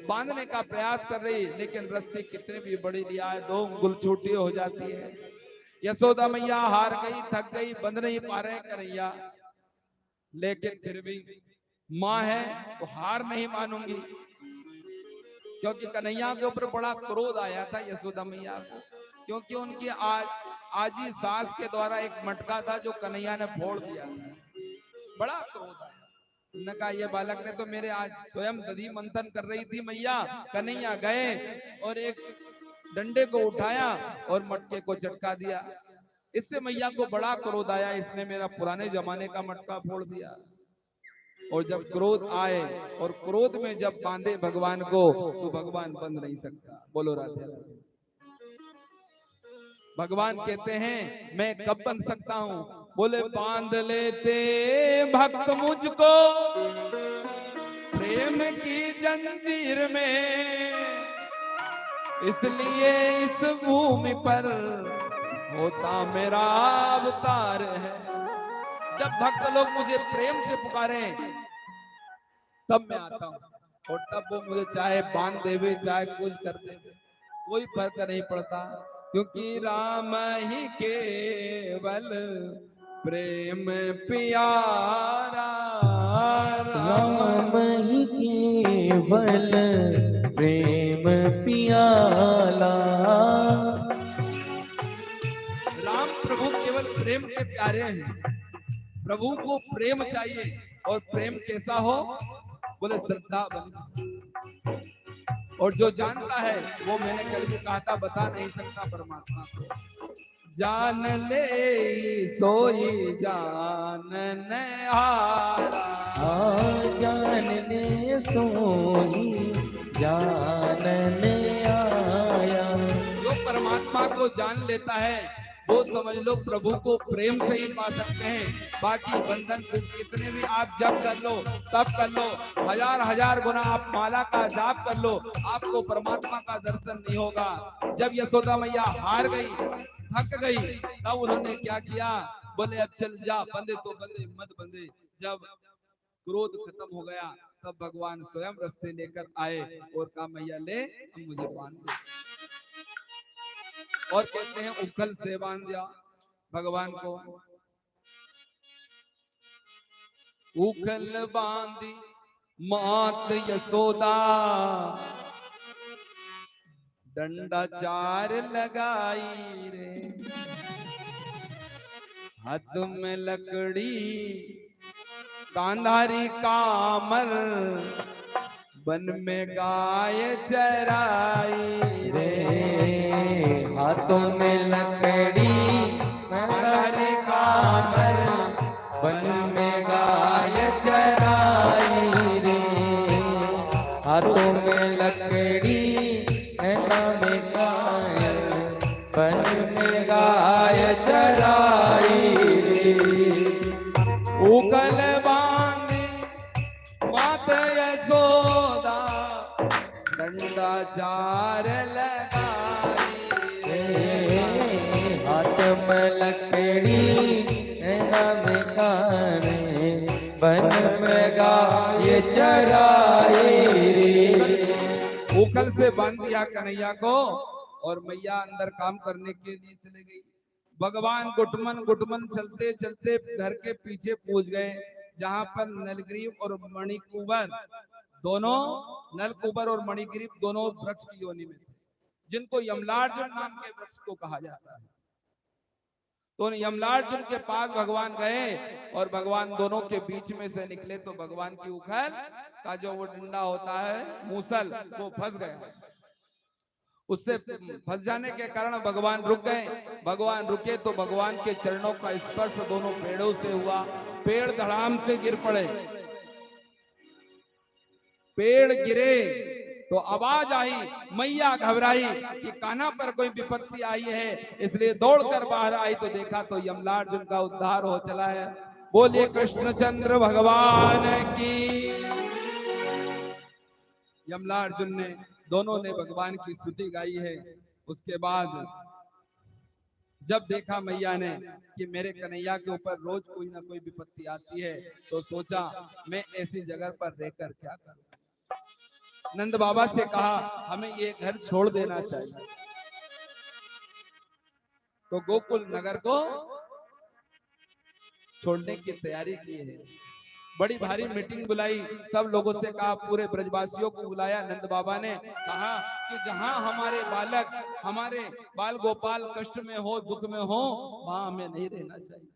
बांधने का प्रयास कर रही, लेकिन रस्सी कितने भी बड़ी लिया है 2 उंगल छोटी हो जाती है। यशोदा मैया हार गई, थक गई, बंध नहीं पा रहे कन्हैया, लेकिन फिर भी माँ है तो हार नहीं मानूंगी, क्योंकि कन्हैया के ऊपर बड़ा क्रोध आया था यशोदा मैया को, क्योंकि उनकी आजी सास के द्वारा एक मटका था जो कन्हैया ने फोड़ दिया था। बड़ा क्रोध आया। उन्होंने कहा ये बालक ने तो मेरे आज स्वयं दधी मंथन कर रही थी मैया। कन्हैया गए और एक डंडे को उठाया और मटके को चटका दिया। इससे मैया को बड़ा क्रोध आया, इसने मेरा पुराने जमाने का मटका फोड़ दिया। और जब क्रोध आए और क्रोध में जब बांधे भगवान को तो भगवान बंध नहीं सकता। बोलो राधे राधे। भगवान कहते हैं मैं कब बन सकता हूं? बोले बांध लेते भक्त मुझको प्रेम की जंजीर में, इसलिए इस भूमि पर होता मेरा अवतार है। जब भक्त लोग मुझे प्रेम से पुकारे तब मैं आता हूं, और तब वो मुझे चाहे बांध देवे चाहे कुछ कर देवे, कोई फर्क नहीं पड़ता, क्योंकि राम ही केवल प्रेम प्यारा, राम ही केवल प्रेम पियाला। राम प्रभु केवल प्रेम के प्यारे हैं। प्रभु को प्रेम चाहिए, और प्रेम कैसा हो? बोले श्रद्धा बनी। और जो जानता है वो, मैंने कल भी कहा था, बता नहीं सकता परमात्मा को। जान ले सोई जानन हारा, जानने सोई जानने आया। जो परमात्मा को जान लेता है वो समझ लो प्रभु को प्रेम से ही पा सकते हैं। बाकी बंधन कितने भी आप जप कर लो, तप कर लो, हजार हजार गुना आप माला का जाप कर लो, आपको परमात्मा का दर्शन नहीं होगा। जब यशोदा मैया हार गई, थक गई, तब उन्होंने क्या किया? बोले अब चल जा, बंदे तो बंदे मत बंदे। जब क्रोध खत्म हो गया तब भगवान स्वयं रास्ते लेकर आए और कहा मैया ले मुझे बांध दे। और कहते हैं उखल से बांध दिया भगवान को। उखल बांधी मात यशोदा, डंडा चार लगाई रे। हाथ में लकड़ी गांधारी कामर, वन में गाय चराई रे। हाथों में लकड़ी गांधारी कामर, वन में गाय चराई रे। हाथों में लकड़ी गांधारी कामर, वन में गाय चराई रे। उखल बांधी मात यशोदा, डंडा चार लगाई रे। हाथ में लकड़ी में गाने, वन में गाय चराई रे। उखल से बांध दिया कन्हैया को, और मैया अंदर काम करने के लिए चले गई। भगवान गुटमन गुटमन चलते चलते घर के पीछे पहुंच गए, जहां पर नलग्रीव और मणिकुबर दोनों, नलकुबर और मणिग्रीव दोनों वृक्ष की योनि में थे, जिनको यमलार्जुन नाम के वृक्ष को कहा जाता है। तो यमलार्जुन के पास भगवान गए और भगवान दोनों के बीच में से निकले, तो भगवान की उखल का जो वो डंडा होता है मूसल, वो फंस गया। उससे फंस जाने के कारण भगवान रुक गए। भगवान रुके तो भगवान के चरणों का स्पर्श दोनों पेड़ों से हुआ। पेड़ धड़ाम से गिर पड़े। पेड़ गिरे तो आवाज आई, मैया घबराई कि कान्हा पर कोई विपत्ति आई है, इसलिए दौड़कर बाहर आई तो देखा तो यमलार्जुन का उद्धार हो चला है। बोलिए कृष्णचंद्र भगवान की। यमलार्जुन ने, दोनों ने भगवान की स्तुति गाई है। उसके बाद जब देखा मैया ने कि मेरे कन्हैया के ऊपर रोज कोई ना कोई विपत्ति आती है, तो सोचा मैं ऐसी जगह पर रहकर क्या करूं। नंद बाबा से कहा हमें ये घर छोड़ देना चाहिए। तो गोकुल नगर को छोड़ने की तैयारी की है। बड़ी भारी मीटिंग बुलाई, सब लोगों से कहा, पूरे ब्रजवासियों को बुलाया। नंद बाबा ने कहा कि जहां हमारे बालक, हमारे बाल गोपाल कष्ट में हो, दुख में हो, वहां हमें नहीं रहना चाहिए।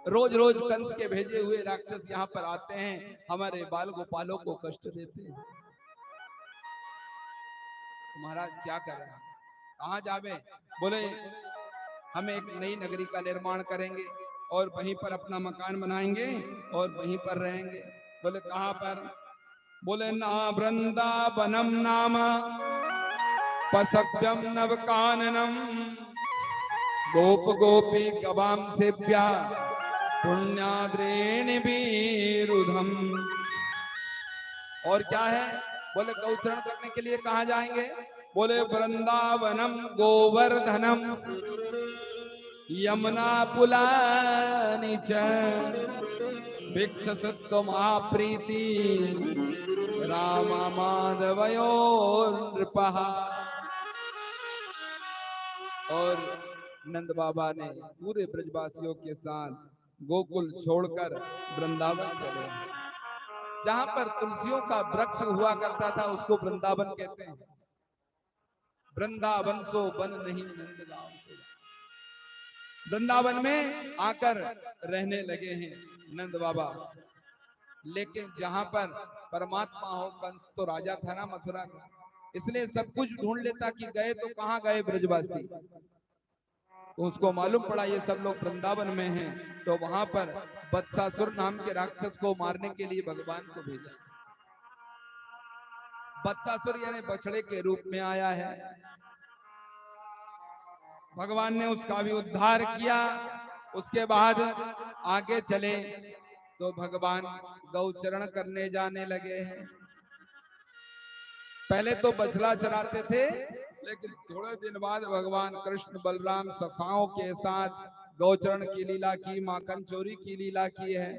रोज रोज कंस के भेजे हुए राक्षस यहाँ पर आते हैं, हमारे बाल गोपालों को कष्ट देते हैं। महाराज क्या कर रहे हैं, कहाँ जावे? बोले हम एक नई नगरी का निर्माण करेंगे और वहीं पर अपना मकान बनाएंगे और वहीं पर रहेंगे। बोले कहाँ पर? बोले ना वृंदावनम नाम पसभ्यम नवकाननम, गोप गोपी गवाम सेव्या पुण्याद्रेणि विरुधम। और क्या है? बोले गौचरण करने के लिए कहाँ जाएंगे? बोले वृंदावनम गोवर्धनम यमुना पुलानि च भिक्षसत्व महाप्रीति राम माधवयोर नृपः। और नंद बाबा ने पूरे ब्रजवासियों के साथ गोकुल छोड़कर वृंदावन चले। जहां पर तुलसियों का वृक्ष हुआ करता था उसको वृंदावन कहते हैं। वृंदावन सो वन नहीं नंद गाँव से। वृंदावन में आकर रहने लगे हैं नंद बाबा। लेकिन जहां पर परमात्मा हो, कंस तो राजा था ना मथुरा का, इसलिए सब कुछ ढूंढ लेता कि गए तो कहां गए ब्रजवासी। तो उसको मालूम पड़ा ये सब लोग वृंदावन में हैं, तो वहां पर बत्सासुर नाम के राक्षस को मारने के लिए भगवान को भेजा। बत्सासुर यानी बछड़े के रूप में आया है। भगवान ने उसका भी उद्धार किया। उसके बाद आगे चले तो भगवान गौचरण करने जाने लगे हैं। पहले तो बछड़ा चराते थे, लेकिन थोड़े दिन बाद भगवान कृष्ण बलराम सखाओं के साथ गौचरण की लीला की, माखन चोरी की लीला की है।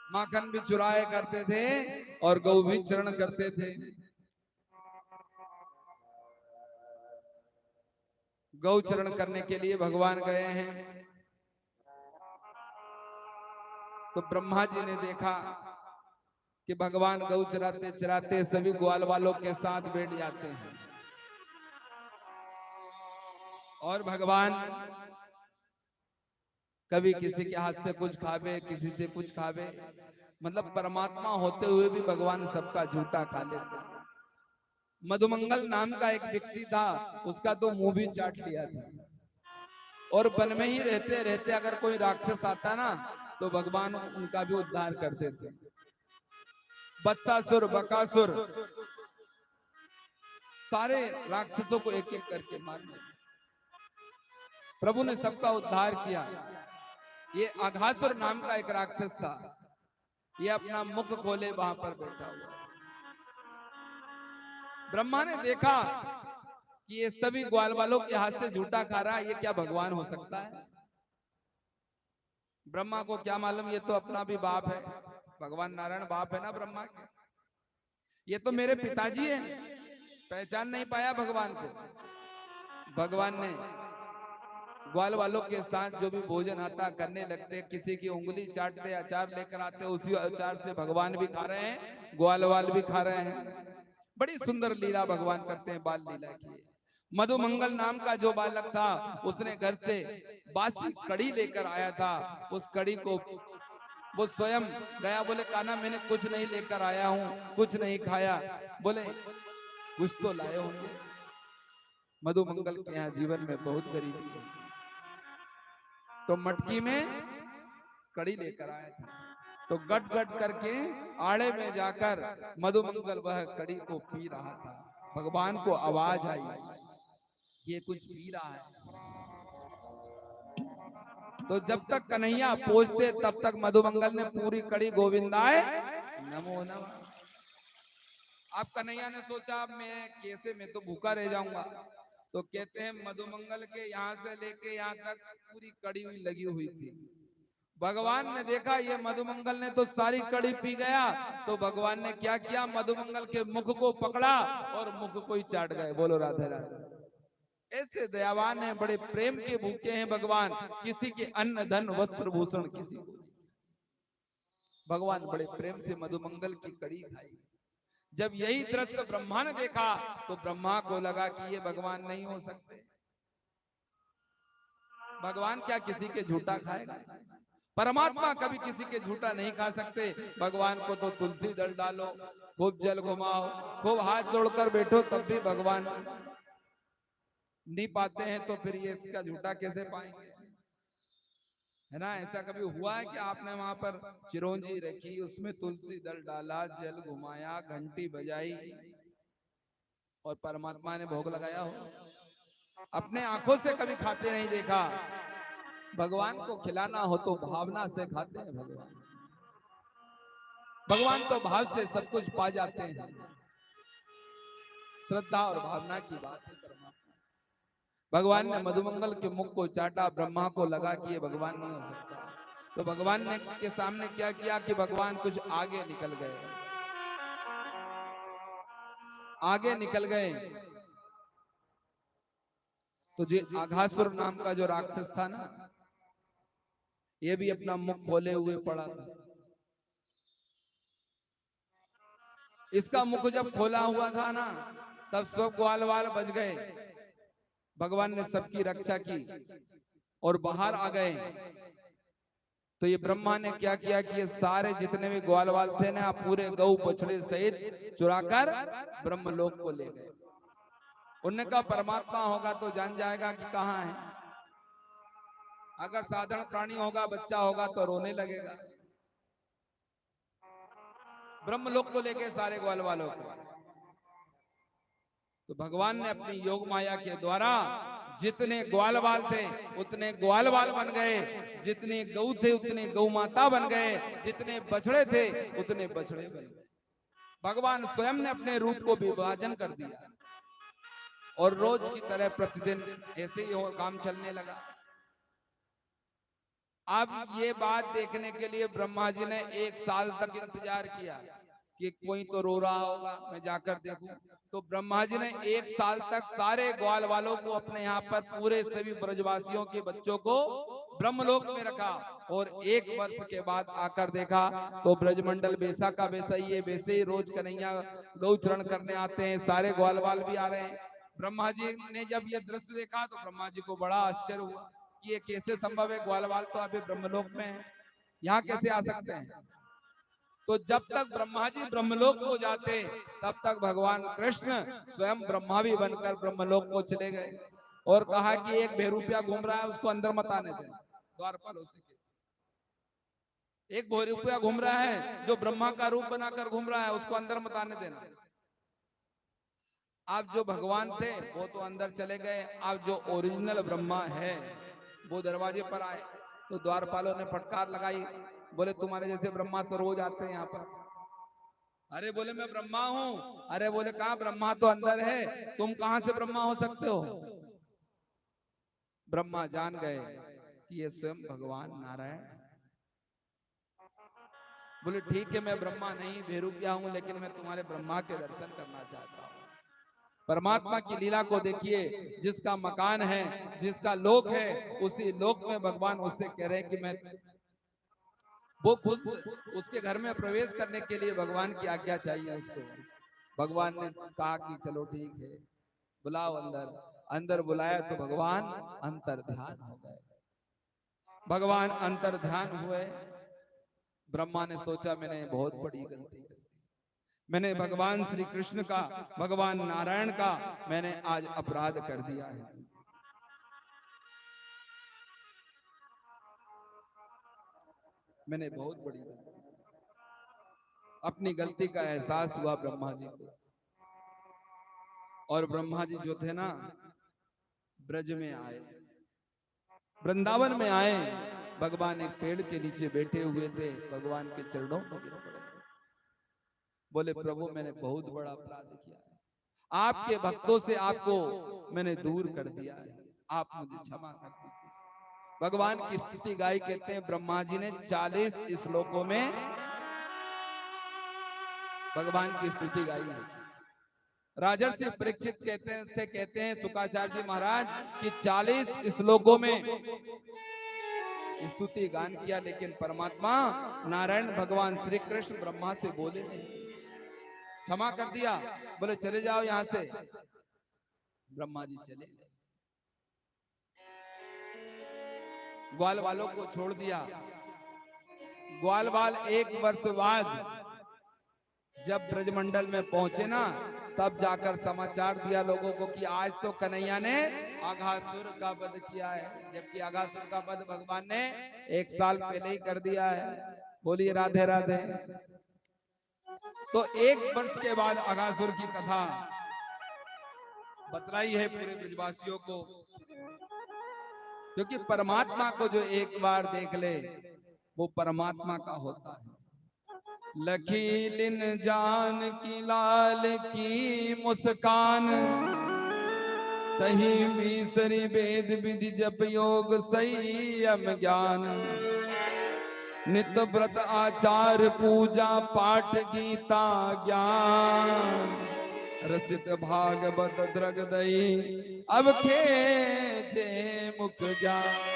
माखन भी चुराए करते थे और गौ भी चरण करते थे। गौचरण करने के लिए भगवान गए हैं। तो ब्रह्मा जी ने देखा कि भगवान गौ चराते चराते सभी ग्वाल वालों के साथ बैठ जाते हैं और भगवान कभी किसी के हाथ से कुछ खावे, किसी से कुछ खावे। मतलब परमात्मा होते हुए भी भगवान सबका झूठा खा लेते। मधुमंगल नाम का एक व्यक्ति था, उसका तो मुंह भी चाट लिया था। और वन में ही रहते रहते अगर कोई राक्षस आता ना तो भगवान उनका भी उद्धार करते थे। बत्सासुर, बकासुर, सारे राक्षसों को एक एक करके मारने प्रभु ने सबका उद्धार किया। ये अघासुर नाम का एक राक्षस था, ये अपना मुख खोले वहां पर बैठा हुआ। ब्रह्मा ने देखा कि ये सभी ग्वाल वालों के हाथ से झूठा खा रहा है, ये क्या भगवान हो सकता है। ब्रह्मा को क्या मालूम, ये तो अपना भी बाप है। भगवान नारायण बाप है ना ब्रह्मा के। ये तो मेरे पिताजी हैं। पहचान नहीं पाया भगवान को। भगवान ने ग्वाल वालों के साथ जो भी भोजन आता करने लगते, किसी की उंगली चाटते, अचार लेकर आते, उसी अचार से भगवान भी खा रहे हैं, ग्वाल वाल भी खा रहे हैं। बड़ी सुंदर लीला भगवान करते हैं, बाल लीला की। मधुमंगल नाम का जो बालक था उसने घर से बासी कड़ी लेकर आया था। उस कड़ी को वो स्वयं गया, बोले कान्हा मैंने कुछ नहीं लेकर आया हूँ, कुछ नहीं खाया। बोले कुछ तो लाए होंगे। मधुमंगल के यहाँ जीवन में बहुत गरीबी है, तो मटकी में कड़ी लेकर आया था। तो गट गट करके आड़े में जाकर मधुमंगल वह कड़ी को पी रहा था। भगवान को आवाज आई ये कुछ पी रहा है। तो जब तक कन्हैया पहुंचते तब तक मधुमंगल ने पूरी कड़ी गोविंदाय नमो नमः। अब कन्हैया ने सोचा मैं तो भूखा रह जाऊंगा। तो कहते हैं मधुमंगल के यहाँ से लेके यहाँ तक पूरी कड़ी हुई लगी हुई थी। भगवान ने देखा ये मधुमंगल ने तो सारी कड़ी पी गया, तो भगवान ने क्या किया, मधुमंगल के मुख को पकड़ा और मुख को ही चाट गए। बोलो राधे राधे। ऐसे दयावान है, बड़े प्रेम के भूखे हैं भगवान। किसी के अन्न धन वस्त्र भूषण किसी को। भगवान बड़े प्रेम से मधुमंगल की कड़ी खाई। जब यही दृश्य ब्रह्मा ने देखा तो ब्रह्मा को लगा कि ये भगवान नहीं हो सकते। भगवान क्या किसी के झूठा खाएगा। परमात्मा कभी किसी के झूठा नहीं खा सकते। भगवान को तो तुलसी दल डालो, खूब जल घुमाओ, खूब हाथ जोड़कर बैठो, तब भी भगवान नहीं पाते हैं, तो फिर ये इसका झूठा कैसे पाएंगे, है ना। ऐसा कभी हुआ है कि आपने वहां पर चिरौंजी रखी, उसमें तुलसी दल डाला, जल घुमाया, घंटी बजाई और परमात्मा ने भोग लगाया हो। अपने आंखों से कभी खाते नहीं देखा। भगवान को खिलाना हो तो भावना से खाते हैं। भगवान तो भाव से सब कुछ पा जाते हैं। श्रद्धा और भावना की बात है। भगवान ने मधुमंगल के मुख को चाटा, ब्रह्मा को लगा कि ये भगवान नहीं हो सकता। तो भगवान ने के सामने क्या किया कि भगवान कुछ आगे निकल गए। आगे निकल गए तो जो अघासुर नाम का जो राक्षस था ना, ये भी अपना मुख खोले हुए पड़ा था। इसका मुख जब खोला हुआ था ना, तब सब ग्वाल वाल बच गए। भगवान ने सबकी रक्षा की और बाहर आ गए। तो ये ब्रह्मा ने क्या किया कि ये सारे जितने भी ग्वाल वाल थे ना, पूरे गौ बछड़े सहित चुराकर ब्रह्मलोक को ले गए। उनने कहा परमात्मा होगा तो जान जाएगा कि कहाँ है। अगर साधारण प्राणी होगा, बच्चा होगा तो रोने लगेगा। ब्रह्मलोक को लेके सारे ग्वाल वालों को। तो भगवान ने अपनी योग माया के द्वारा जितने ग्वाल बाल थे उतने ग्वाल बाल बन गए, जितने गौ थे उतने गौ माता बन गए, जितने बछड़े थे उतने बछड़े बन गए। भगवान स्वयं ने अपने रूप को विभाजन कर दिया और रोज की तरह प्रतिदिन ऐसे ही काम चलने लगा। अब ये बात देखने के लिए ब्रह्मा जी ने 1 साल तक इंतजार किया कि कोई तो रो रहा होगा, मैं जाकर देखूं। तो ब्रह्मा जी ने 1 साल तक सारे ग्वाल वालों को अपने यहाँ पर पूरे सभी ब्रजवासियों के बच्चों को ब्रह्मलोक में रखा और 1 वर्ष के बाद आकर देखा तो ब्रजमंडल वैसा का वैसा ही है। वैसे ही रोज कन्हैया गौचरण करने आते हैं, सारे ग्वाल वाल भी आ रहे हैं। ब्रह्मा जी ने जब ये दृश्य देखा तो ब्रह्मा जी को बड़ा आश्चर्य हुआ कि ये कैसे संभव है, ग्वाल वाल तो अभी ब्रह्मलोक में है, यहाँ कैसे आ सकते हैं। तो जब तक ब्रह्मा जी ब्रह्मलोक को जाते तब तक भगवान कृष्ण स्वयं ब्रह्मा भी बनकर ब्रह्मलोक को चले गए और कहा कि एक भेरूपिया घूम रहा है, उसको अंदर मत आने देना। द्वारपाल उसी के एक भेरूपिया घूम रहा है जो ब्रह्मा का रूप बनाकर घूम रहा है, उसको अंदर मत आने देना। अब जो भगवान थे वो तो अंदर चले गए, अब जो ओरिजिनल ब्रह्मा है वो दरवाजे पर आए। तो द्वारपालों ने फटकार लगाई, बोले तुम्हारे जैसे ब्रह्मा तो रोज आते हैं यहाँ पर। अरे बोले मैं ब्रह्मा हूँ। अरे बोले कहा ब्रह्मा तो अंदर है, तुम कहां से ब्रह्मा हो सकते हो। ब्रह्मा जान गए कि ये स्वयं भगवान नारायण। बोले ठीक है मैं ब्रह्मा नहीं भेरूपिया हूं, लेकिन मैं तुम्हारे ब्रह्मा के दर्शन करना चाहता हूँ। परमात्मा की लीला को देखिए, जिसका मकान है, जिसका लोक है, उसी लोक में भगवान उससे कह रहे हैं कि मैं, वो खुद उसके घर में प्रवेश करने के लिए भगवान की आज्ञा चाहिए उसको। भगवान ने कहा कि चलो ठीक है, बुलाओ अंदर। अंदर बुलाया तो भगवान अंतर ध्यान हो गए। भगवान अंतर ध्यान हुए। ब्रह्मा ने सोचा मैंने बहुत बड़ी गलती कर दी, मैंने भगवान श्री कृष्ण का, भगवान नारायण का मैंने आज अपराध कर दिया है। मैंने बहुत बड़ी गलती, अपनी गलती का एहसास हुआ ब्रह्मा जी को। और ब्रह्मा जी जो थे ना, ब्रज में आए, वृंदावन में आए। भगवान एक पेड़ के नीचे बैठे हुए थे, भगवान के चरणों पर गिर पड़े। बोले प्रभु मैंने बहुत बड़ा अपराध किया है, आपके भक्तों से आपको मैंने दूर कर दिया है, आप मुझे क्षमा कर दीजिए। भगवान की स्तुति गाई। कहते हैं ब्रह्मा जी ने 40 श्लोकों में भगवान की स्तुति गाई है। राजर्षि परीक्षित कहते हैं शुक्राचार्य जी महाराज कि 40 श्लोकों में स्तुति गान किया, लेकिन परमात्मा नारायण भगवान श्री कृष्ण ब्रह्मा से बोले नहीं, क्षमा कर दिया। बोले चले जाओ यहां से। ब्रह्मा जी चले गए, ग्वाल वालों को छोड़ दिया। ग्वाल वाल 1 वर्ष बाद जब ब्रजमंडल में पहुंचे ना, तब जाकर समाचार दिया लोगों को कि आज तो कन्हैया ने अघासुर का वध किया है, जबकि अघासुर का वध भगवान ने 1 साल पहले ही कर दिया है। बोलिए राधे राधे। तो 1 वर्ष के बाद अघासुर की कथा बतलाई है पूरे ब्रजवासियों को, क्योंकि परमात्मा को जो एक बार देख ले वो परमात्मा का होता है। लखीलिन जान की लाल की मुस्कान, तही बीसरी वेद विधि जप योग संयम ज्ञान, नित्य व्रत आचार पूजा पाठ गीता ज्ञान, रसित भागवत द्रग दई अब खेचे मुख जान।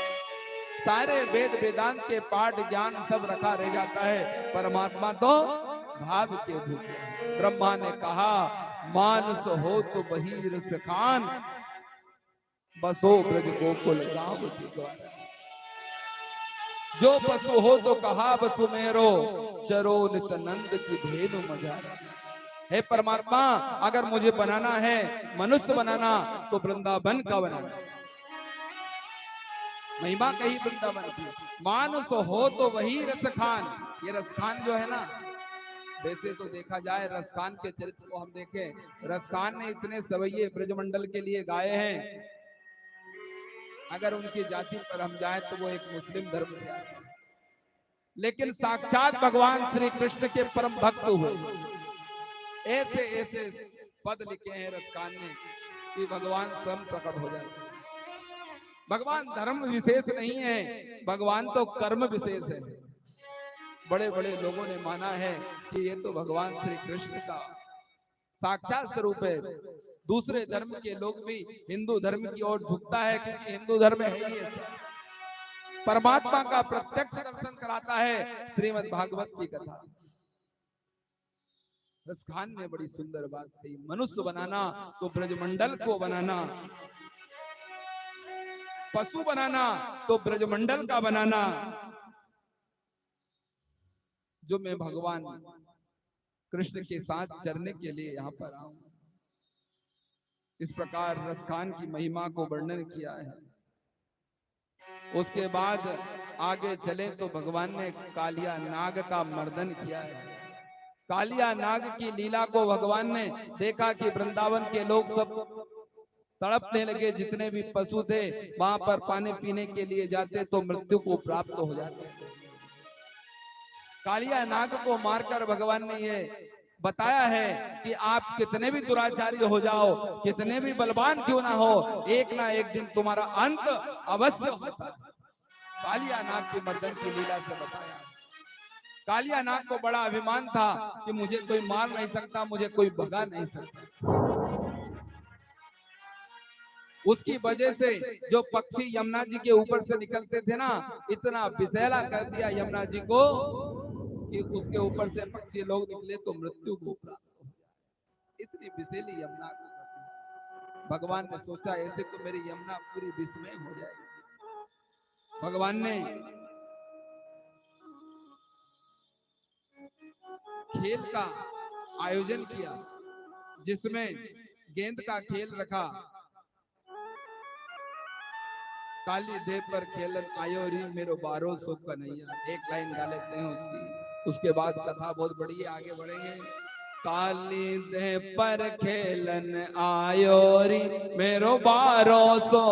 सारे वेद वेदांत के पाठ ज्ञान सब रखा रह जाता है, परमात्मा तो भाव के भूखे। ब्रह्मा ने कहा मानस हो तो वही रस खान, बसो ब्रज गोकुल गाँव के द्वारा। जो पशु हो तो कहा बसु मेरो, चरो नित नंद की धेनु मजारा। हे परमात्मा, अगर मुझे बनाना है, मनुष्य बनाना, तो वृंदावन का बनाना। महिमा कही वृंदावन की। मानुष हो तो वही रसखान। ये रसखान जो है ना, वैसे तो देखा जाए रसखान के चरित्र को हम देखें, रसखान ने इतने सवैये ब्रजमंडल के लिए गाए हैं। अगर उनकी जाति पर हम जाए तो वो एक मुस्लिम धर्म से आए, लेकिन साक्षात भगवान श्री कृष्ण के परम भक्त हुए। ऐसे ऐसे पद लिखे हैं रसखान ने कि भगवान स्वयं प्रकट हो जाते हैं। भगवान धर्म विशेष नहीं है, भगवान तो कर्म विशेष है। बड़े बड़े लोगों ने माना है कि ये तो भगवान श्री कृष्ण का साक्षात स्वरूप है। दूसरे धर्म के लोग भी हिंदू धर्म की ओर झुकता है, क्योंकि हिंदू धर्म है ही ऐसा। परमात्मा का प्रत्यक्ष दर्शन कराता है श्रीमद् भागवत की कथा। रसखान ने बड़ी सुंदर बात कही, मनुष्य बनाना तो ब्रजमंडल को बनाना, पशु बनाना तो ब्रजमंडल का बनाना। जो मैं भगवान कृष्ण के साथ चरने के लिए यहाँ पर आऊं। इस प्रकार रसखान की महिमा को वर्णन किया है। उसके बाद आगे चले तो भगवान ने कालिया नाग का मर्दन किया है। कालिया नाग की लीला को भगवान ने देखा कि वृंदावन के लोग सब तड़पने लगे। जितने भी पशु थे वहां पर पानी पीने के लिए जाते तो मृत्यु को प्राप्त हो जाते। कालिया नाग को मारकर भगवान ने ये बताया है कि आप कितने भी दुराचारी हो जाओ, कितने भी बलवान क्यों ना हो, एक ना एक दिन तुम्हारा अंत अवश्य होता है। कालिया नाग के मर्दन की लीला से बताया। कालिया नाग को बड़ा अभिमान था कि मुझे कोई मार नहीं सकता, मुझे कोई भगा नहीं सकता। उसकी वजह से जो पक्षी यमुना जी के ऊपर से निकलते थे ना, इतना विषैला कर दिया यमुना जी को कि उसके ऊपर से पक्षी लोग निकले तो मृत्यु को प्राप्त हो जाए। इतनी विषैली यमुना को भगवान ने सोचा ऐसे तो मेरी यमुना पूरी विस्मय हो जाएगी। भगवान ने खेल का आयोजन किया, जिसमें गेंद का खेल रखा। काली देव पर खेलन आयो री मेरो बारो सो कन्हैया। एक लाइन गा लेते हैं उसकी, उसके बाद कथा बहुत बड़ी है, आगे बढ़ेंगे। काली देव पर खेलन आयो री मेरो बारो सो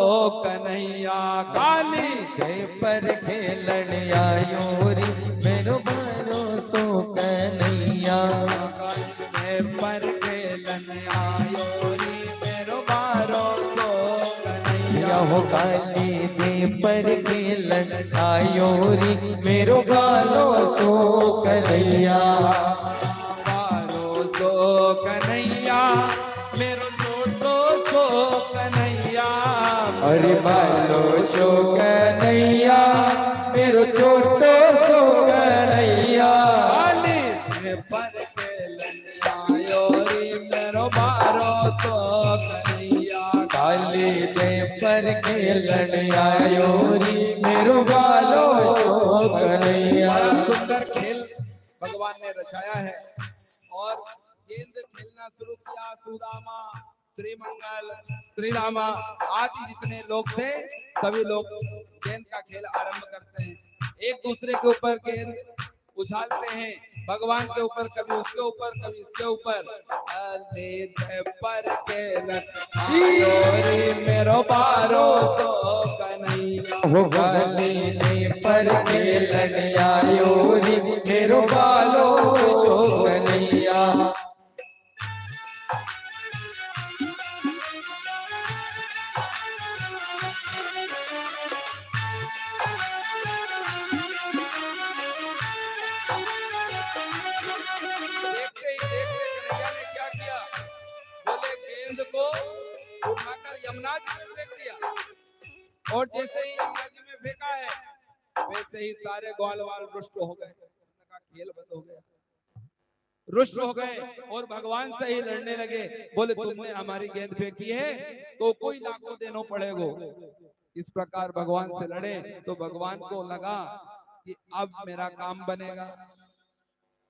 कन्हैया। काली देव पर खेलन आयो री मेरो बारो सो कन्हैया। काली देव पर खेलन आयो री मेरो बारो सो कन्हैया। हो काली देव पर खेलन आयो री मेरो बालो सो कन्हैया। बारो सो कन्हैया मेरो छोटो सो कन्हैया। अरे बालो सो कन्हैया मेरो छोटो सो कन्हैया। काली देव पर खेलन आयो री मेरो बारो सो कन्हैया। काली देव पर खेलन आयो री मेरो बालो सो कन्हैया। सुंदर खेल भगवान ने रचाया है और गेंद खेलना शुरू किया। सुदामा, श्रीमंगल, श्री रामा आदि जितने लोग थे सभी लोग गेंद का खेल आरंभ करते हैं। एक दूसरे के ऊपर गेंद उछालते हैं, भगवान के ऊपर, कभी उसके ऊपर, कभी इसके ऊपर। पर मेरो बारो सो कन्हैया। हो काली देव पर खेलन आयो री मेरो बालो सो कन्हैया। यमुना जी में फेंक दिया और जैसे ही यमुना जी में फेंका है वैसे ही सारे ग्वाल वाल रुष्ट हो गए। खेल बंद हो गया। रुष्ट हो गए और भगवान से ही लड़ने लगे। बोले तुमने हमारी गेंद फेंकी है तो कोई लाखों देनो पड़ेगो। इस प्रकार भगवान से लड़े तो भगवान को लगा कि अब मेरा काम बनेगा,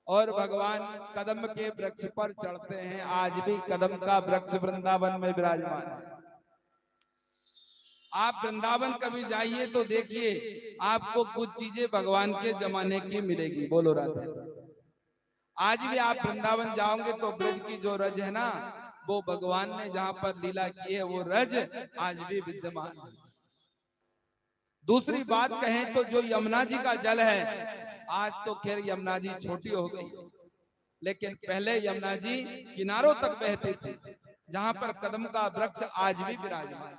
और भगवान कदम के वृक्ष पर चढ़ते हैं। आज भी कदम का वृक्ष वृंदावन में विराजमान है। आप वृंदावन कभी जाइए तो देखिए आपको कुछ चीजें भगवान के जमाने की मिलेगी। बोलो राधे। आज भी आप वृंदावन जाओगे तो ब्रज की जो रज है ना, वो भगवान ने जहां पर लीला की है वो रज आज भी विद्यमान है। दूसरी बात कहें तो जो यमुना जी का जल है, आज तो खैर यमुना जी छोटी हो गई, लेकिन पहले यमुना जी किनारों तक बहती थी, जहां पर कदम का वृक्ष आज भी विराजमान।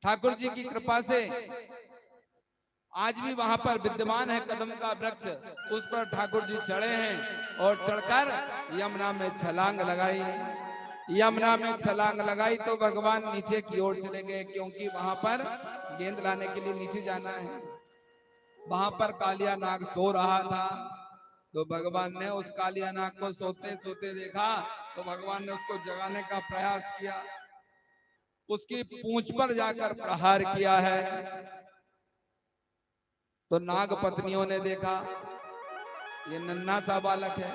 ठाकुर जी की कृपा से आज भी वहां पर विद्यमान है कदम का वृक्ष। उस पर ठाकुर जी चढ़े हैं और चढ़कर यमुना में छलांग लगाई। यमुना में छलांग लगाई तो भगवान नीचे की ओर चले गए, क्योंकि वहां पर गेंद लाने के लिए नीचे जाना है। वहां पर कालिया नाग सो रहा था, तो भगवान ने उस कालिया नाग को सोते सोते देखा, तो भगवान ने उसको जगाने का प्रयास किया। उसकी पूंछ पर जाकर प्रहार किया है। तो नाग पत्नियों ने देखा ये नन्हा सा बालक है,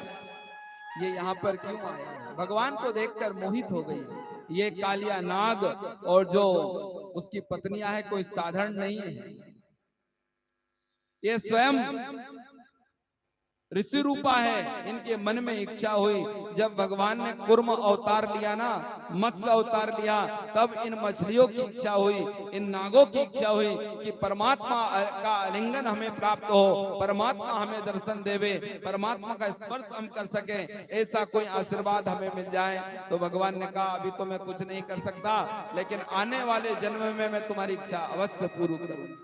ये यहाँ पर क्यों आया। भगवान को देखकर मोहित हो गई। ये कालिया नाग और जो उसकी पत्नियां है कोई साधारण नहीं है, ये स्वयं ऋषि रूपा है। इनके मन में इच्छा हुई, जब भगवान ने कुर्म अवतार लिया ना, मत्स्य अवतार लिया, तब इन मछलियों की इच्छा हुई, इन नागों की इच्छा हुई कि परमात्मा का आलिंगन हमें प्राप्त हो, परमात्मा हमें दर्शन देवे, परमात्मा का स्पर्श हम कर सके, ऐसा कोई आशीर्वाद हमें मिल जाए। तो भगवान ने कहा अभी तो मैं कुछ नहीं कर सकता, लेकिन आने वाले जन्म में मैं तुम्हारी इच्छा अवश्य पूरी करूंगा।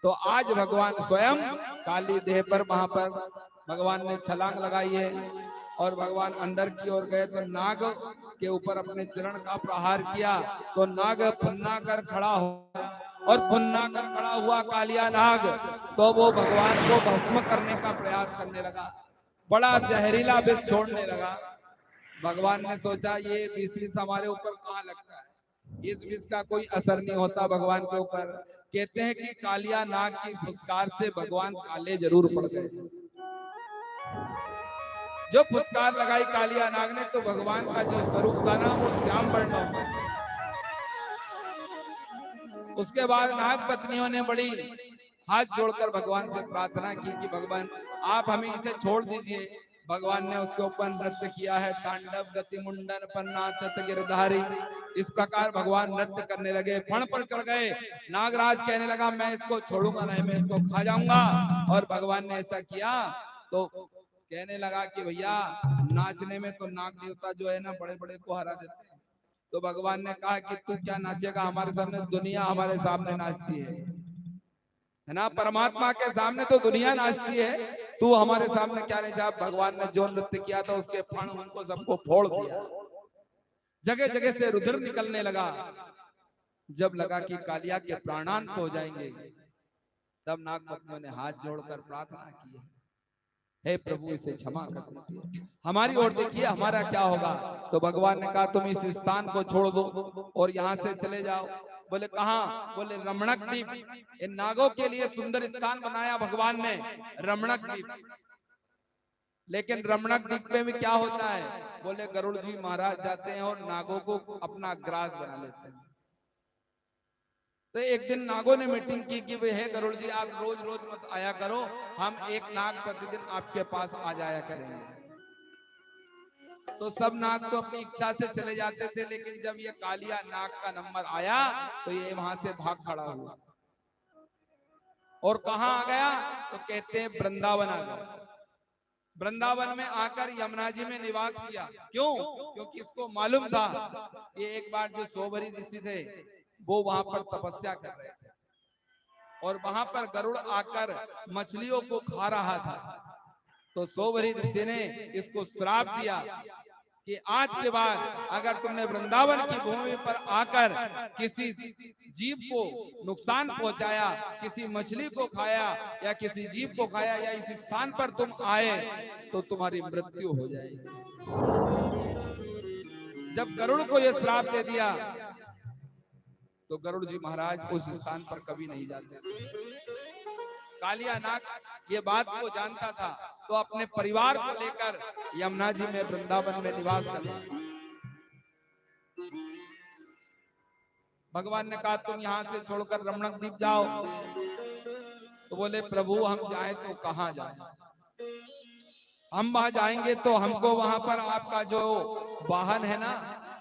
तो आज भगवान स्वयं काली देह पर वहां पर भगवान ने छलांग लगाई है, और भगवान अंदर की ओर गए तो नाग के ऊपर अपने चरण का प्रहार किया, तो नाग फुन्ना कर खड़ा हो, और फुन्ना कर खड़ा हुआ कालिया नाग तो वो भगवान को भस्म करने का प्रयास करने लगा, बड़ा जहरीला विष छोड़ने लगा। भगवान ने सोचा ये विष हमारे ऊपर कहाँ लगता है, इस विष का कोई असर नहीं होता भगवान के ऊपर। कहते हैं कि कालिया नाग की फुसकार से भगवान काले जरूर पड़ गए। जो फुसकार लगाई कालिया नाग ने, तो भगवान का जो स्वरूप था ना वो श्याम वर्ण हो। उसके बाद नाग पत्नियों ने बड़ी हाथ जोड़कर भगवान से प्रार्थना की कि भगवान आप हमें इसे छोड़ दीजिए। भगवान ने उसके ऊपर नृत्य किया है, तांडव गति मुंडन पन्नाचत गिरधारी। इस प्रकार भगवान नृत्य करने लगे, फण पर चढ़ गए। नागराज कहने लगा मैं इसको छोड़ूंगा नहीं, मैं इसको खा जाऊंगा। और भगवान ने ऐसा किया तो कहने लगा कि भैया नाचने में तो नाग देवता जो है ना बड़े बड़े को हरा देते हैं। तो भगवान ने कहा कि तू क्या नाचेगा हमारे सामने, दुनिया हमारे सामने नाचती है ना, परमात्मा के सामने तो दुनिया नाचती है, तू हमारे सामने क्या नहीं चाह। भगवान ने जो नृत्य किया था उसके फण उनको सबको फोड़ दिया, जगह जगह से रुधिर निकलने लगा। जब लगा कि कालिया के प्राणांत हो जाएंगे, तब नाग पत्नियों ने हाथ जोड़कर प्रार्थना की, हे प्रभु इसे क्षमा कर दीजिए, हमारी ओर देखिए हमारा क्या होगा। तो भगवान ने कहा तुम इस स्थान को छोड़ दो और यहाँ से चले जाओ। बोले कहाँ? बोले रमणक द्वीप। इन नागों के लिए सुंदर स्थान बनाया भगवान ने, रमणक द्वीप। लेकिन रमणक द्वीप में भी क्या होता है? बोले गरुड़ जी महाराज जाते हैं और नागों को अपना ग्रास बना लेते हैं। तो एक दिन नागों ने मीटिंग की कि हे गरुड़ जी आप रोज रोज मत आया करो, हम एक नाग प्रतिदिन आपके पास आ जाया करेंगे। तो सब नाग तो अपनी इच्छा से चले जाते थे, लेकिन जब ये कालिया नाग का नंबर आया तो ये वहां से भाग खड़ा हुआ। और कहाँ आ गया? तो कहते हैं वृंदावन आ गया। वृंदावन में आकर यमुना जी में निवास किया। क्यों? क्योंकि इसको मालूम था ये एक बार जो सोबरी ऋषि थे वो वहां पर तपस्या कर रहे थे, और वहां पर गरुड़ आकर मछलियों को खा रहा था। तो सोबरी ऋषि ने इसको श्राप दिया कि आज के बाद अगर तुमने वृंदावन की भूमि पर आकर किसी जीव को नुकसान पहुंचाया, किसी मछली को खाया या किसी जीव को खाया या इस स्थान पर तुम आए तो तुम्हारी मृत्यु हो जाएगी। जब गरुड़ को यह श्राप दे दिया तो गरुड़ जी महाराज उस स्थान पर कभी नहीं जाते। कालिया नाग ये बात को जानता था तो अपने परिवार को लेकर यमुना जी में वृंदावन में निवास करता। भगवान ने कहा तुम यहां से छोड़कर रमणक द्वीप जाओ। तो बोले प्रभु हम जाए तो कहां जाए, हम वहां जाएंगे तो हमको वहां पर आपका जो वाहन है ना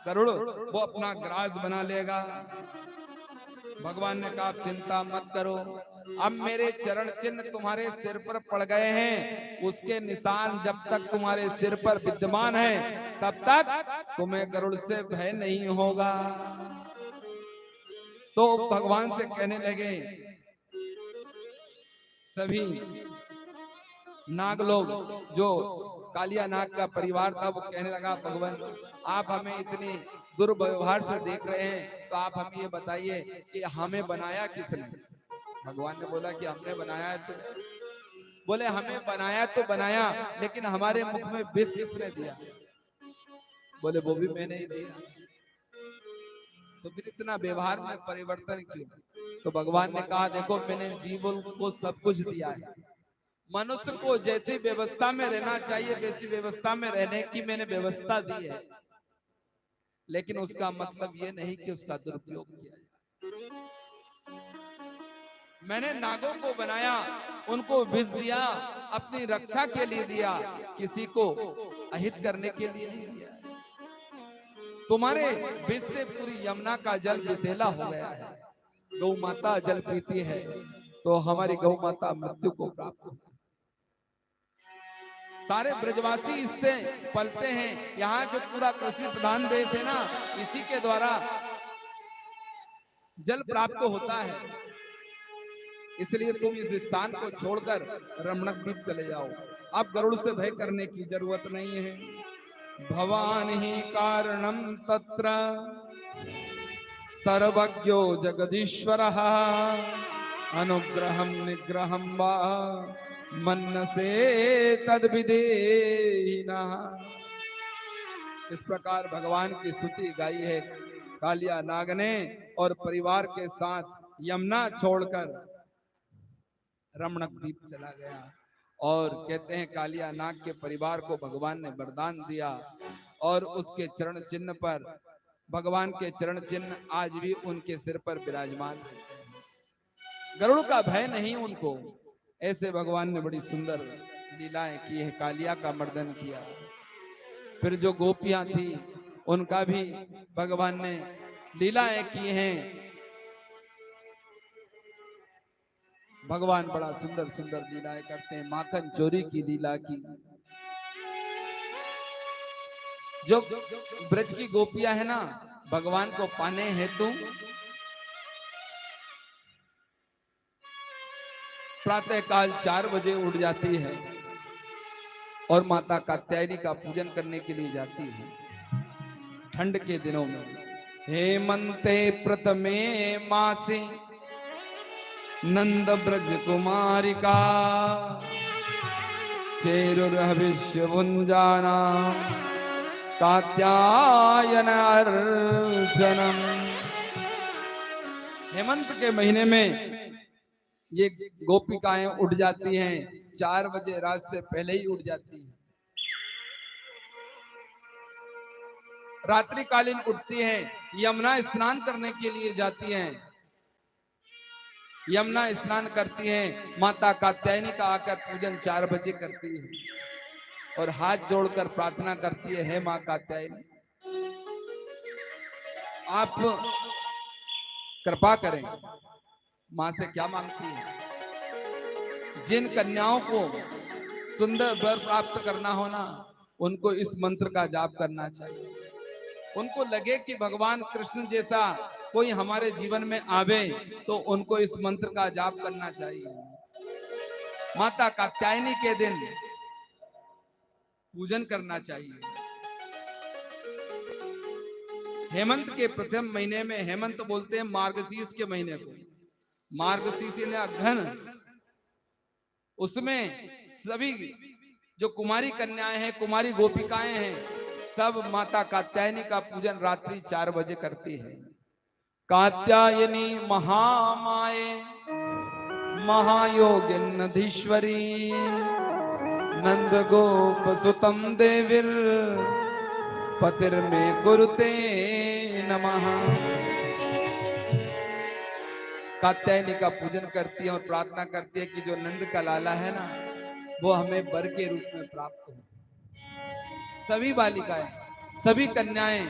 गरुड़ वो अपना ग्रास बना लेगा। भगवान ने कहा चिंता मत करो, अब मेरे चरण चिन्ह तुम्हारे सिर पर पड़ गए हैं, उसके निशान जब तक तुम्हारे सिर पर विद्यमान है तब तक तुम्हें गरुड़ से भय नहीं होगा। तो भगवान से कहने लगे सभी नाग लोग, जो कालिया नाग का परिवार था वो कहने लगा भगवान आप हमें इतनी दुर्व्यवहार से देख रहे हैं तो आप हमें ये बताइए कि हमें बनाया किसने। भगवान ने बोला कि हमने बनाया है। तो बोले हमें बनाया तो बनाया लेकिन हमारे मुख में विष किसने दिया। बोले वो भी मैंने ही दिया। तो फिर इतना व्यवहार में परिवर्तन क्यों। तो भगवान ने कहा देखो मैंने जीवों को सब कुछ दिया है, मनुष्य को जैसी व्यवस्था में रहना चाहिए वैसी व्यवस्था में रहने की मैंने व्यवस्था दी है, लेकिन उसका मतलब ये नहीं कि उसका दुरुपयोग किया जाए। मैंने नागों को बनाया, उनको विष दिया, अपनी रक्षा के लिए दिया, किसी को अहित करने के लिए नहीं दिया। तुम्हारे विष से पूरी यमुना का जल विषैला हो गया है। गौ माता जल पीती है तो हमारी गौ माता मृत्यु को प्राप्त हो। सारे ब्रजवासी इससे पलते हैं। यहाँ जो पूरा कृषि प्रधान देश है ना, इसी के द्वारा जल प्राप्त होता है। इसलिए तुम इस स्थान को छोड़कर रमणक द्वीप चले जाओ। अब गरुड़ से भय करने की जरूरत नहीं है। भवान ही कारणम तत्र सर्वज्ञो जगदीश्वरः अनुग्रहम निग्रहम वा मनसे तद्विधेहिना। इस प्रकार भगवान की स्तुति गाई है कालिया नाग ने और परिवार के साथ यमुना छोड़कर रमणक द्वीप चला गया। और कहते हैं कालिया नाग के परिवार को भगवान ने वरदान दिया और उसके चरण चिन्ह पर, भगवान के चरण चिन्ह आज भी उनके सिर पर विराजमान रहते हैं। गरुड़ का भय नहीं उनको। ऐसे भगवान ने बड़ी सुंदर लीलाएं की है, कालिया का मर्दन किया। फिर जो गोपियां थी उनका भी भगवान ने लीलाएं की हैं। भगवान बड़ा सुंदर सुंदर लीलाएं करते हैं। माखन चोरी की लीला की। जो ब्रज की गोपियां है ना, भगवान को पाने हेतु प्रातः काल 4 बजे उठ जाती है और माता कात्यायनी का पूजन करने के लिए जाती है। ठंड के दिनों में हेमंते प्रथमे मासे नंद ब्रज कुमारिका चेरुर्हविष्य भुंजाना कात्यायन अर्चनम। हेमंत के महीने में ये गोपिकाएं उठ जाती हैं। 4 बजे रात से पहले ही उठ जाती हैं। रात्रिकालीन उठती हैं, यमुना स्नान करने के लिए जाती हैं। यमुना स्नान करती हैं, माता कात्यायनी का आकर पूजन 4 बजे करती है और हाथ जोड़कर प्रार्थना करती है, हे मां कात्यायनी आप कृपा करें। मां से क्या मांगती है? जिन कन्याओं को सुंदर वर प्राप्त करना हो ना, उनको इस मंत्र का जाप करना चाहिए। उनको लगे कि भगवान कृष्ण जैसा कोई हमारे जीवन में आवे तो उनको इस मंत्र का जाप करना चाहिए। माता कात्यायनी के दिन पूजन करना चाहिए। हेमंत के प्रथम महीने में, हेमंत बोलते हैं मार्गशीर्ष के महीने को, मार्गशीर्ष ने अघन, उसमें सभी जो कुमारी कन्याएं हैं, कुमारी गोपिकाएं हैं, सब माता कात्यायनी का पूजन रात्रि 4 बजे करती है। कात्यायनी महामाये महायोगिनधीश्वरी नंद गोप सुतम देवीर पतिर्मे गुरुते नमः। कात्यायनी का पूजन करती है और प्रार्थना करती है कि जो नंद का लाला है ना, वो हमें वर के रूप में प्राप्त हो। सभी बालिकाएं, सभी कन्याएं,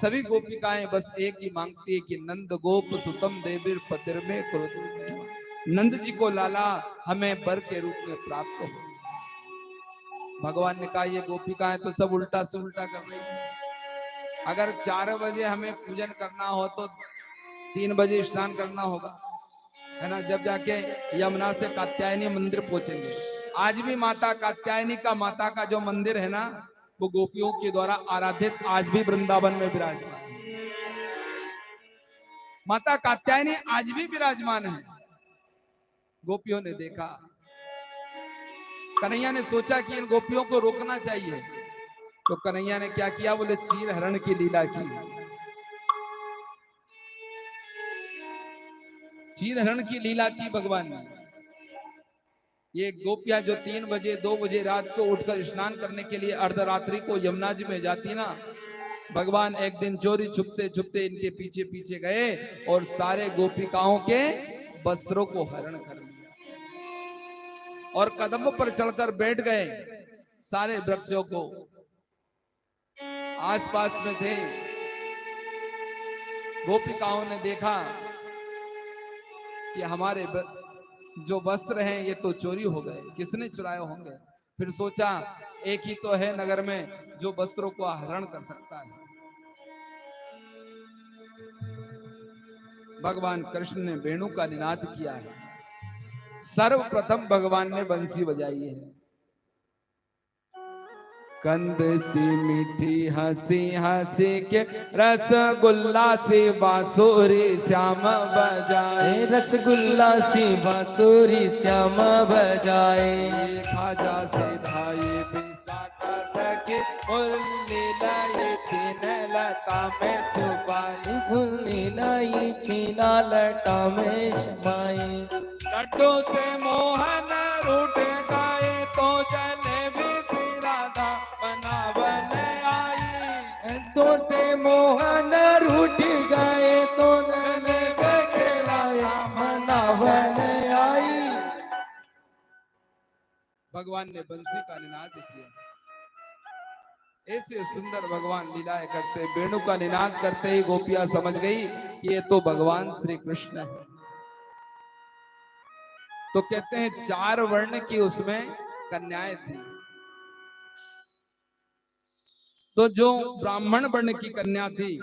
सभी गोपिकाएं बस एक ही मांगती है कि नंद गोप सुतम देवीर पतिर्मे गुरुते नमः। नंद जी को लाला हमें वर के रूप में प्राप्त हो। भगवान ने कहा ये गोपिकाएं तो सब उल्टा से उल्टा कर रही है। अगर 4 बजे हमें पूजन करना हो तो 3 बजे स्नान करना होगा, है ना, जब जाके यमुना से कात्यायनी मंदिर पहुंचेंगे। आज भी माता कात्यायनी का, माता का जो मंदिर है ना, वो गोपियों के द्वारा आराधित आज भी वृंदावन में विराजमान है। माता कात्यायनी आज भी विराजमान है। गोपियों ने देखा, कन्हैया ने सोचा कि इन गोपियों को रोकना चाहिए, तो कन्हैया ने क्या किया, बोले चीर हरण की लीला की। चीर हरण की लीला की भगवान ने। ये गोपियां जो 3 बजे 2 बजे रात को उठकर स्नान करने के लिए अर्धरात्रि को यमुना जी में जाती ना, भगवान एक दिन चोरी छुपते छुपते इनके पीछे पीछे गए और सारे गोपिकाओं के वस्त्रों को हरण कर लिया और कदमों पर चढ़कर बैठ गए। सारे वृक्षों को आसपास में थे। गोपिकाओं ने देखा कि हमारे जो वस्त्र हैं ये तो चोरी हो गए, किसने चुराए होंगे। फिर सोचा एक ही तो है नगर में जो वस्त्रों को हरण कर सकता है। भगवान कृष्ण ने वेणु का निनाद किया है। सर्वप्रथम भगवान ने बंसी बजाई है। कंद सी मीठी हंसी हंसी के रसगुल्ला सी बांसुरी श्याम बजाए, रसगुल्ला सी बांसुरी श्याम बजाए। खाजा से धाई बिसाका सके मुरली लाई छीन लता में छुपाई, मुरली लाई छीना लटा में छुपाई। लड्डू से मोहन रूठ गए तो जलेबी सी राधा बनावन आई, तो से मोहन रूठ गए तो जलेबी सी राधा बनावन आई। भगवान ने बंसी का निनाद किया। ऐसे सुंदर भगवान लीलाएं करते, वेणु का निनाद करते ही गोपियां समझ गई कि ये तो भगवान श्री कृष्ण है। तो कहते हैं 4 वर्ण की उसमें कन्याएं थी। तो जो ब्राह्मण वर्ण की कन्या थी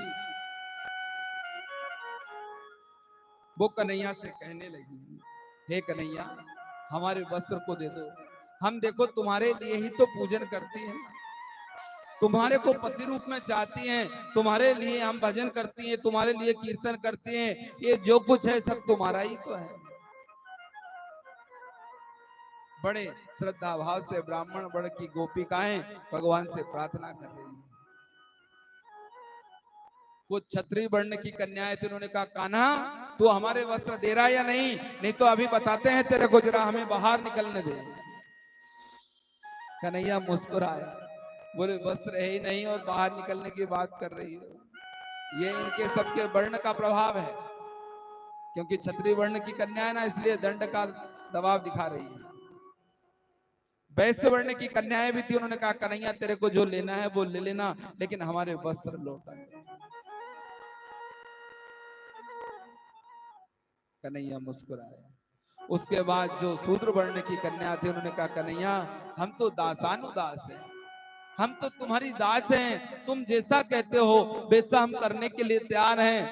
वो कन्हैया से कहने लगी, हे कन्हैया हमारे वस्त्र को दे दो, हम देखो तुम्हारे लिए ही तो पूजन करती हैं, तुम्हारे को पति रूप में चाहती हैं, तुम्हारे लिए हम भजन करती हैं, तुम्हारे लिए कीर्तन करती हैं, ये जो कुछ है सब तुम्हारा ही तो है। बड़े श्रद्धा भाव से ब्राह्मण वर्ण की गोपिकाएं भगवान से प्रार्थना कर रही हैं। कुछ क्षत्रिय वर्ण की कन्याएं थी, उन्होंने कहा कान्हा तू हमारे वस्त्र दे रहा है या नहीं, नहीं तो अभी बताते हैं तेरे को, जरा हमें बाहर निकलने दे। कन्हैया मुस्कुराया, बोले वस्त्र है ही नहीं और बाहर निकलने की बात कर रही हो। ये इनके सबके वर्ण का प्रभाव है, क्योंकि क्षत्रिय वर्ण की कन्या है ना, इसलिए दंड का दबाव दिखा रही है। वैश्य वर्ण की कन्याएं भी थी, उन्होंने कहा कन्हैया तेरे को जो लेना है वो ले लेना, लेकिन हमारे वस्त्र लौटा दे। कन्हैया मुस्कुराया। उसके बाद जो शूद्र वर्ण की कन्या थी, उन्होंने कहा कन्हैया हम तो दासानुदास हैं, हम तो तुम्हारी दास हैं, तुम जैसा कहते हो वैसा हम करने के लिए तैयार हैं,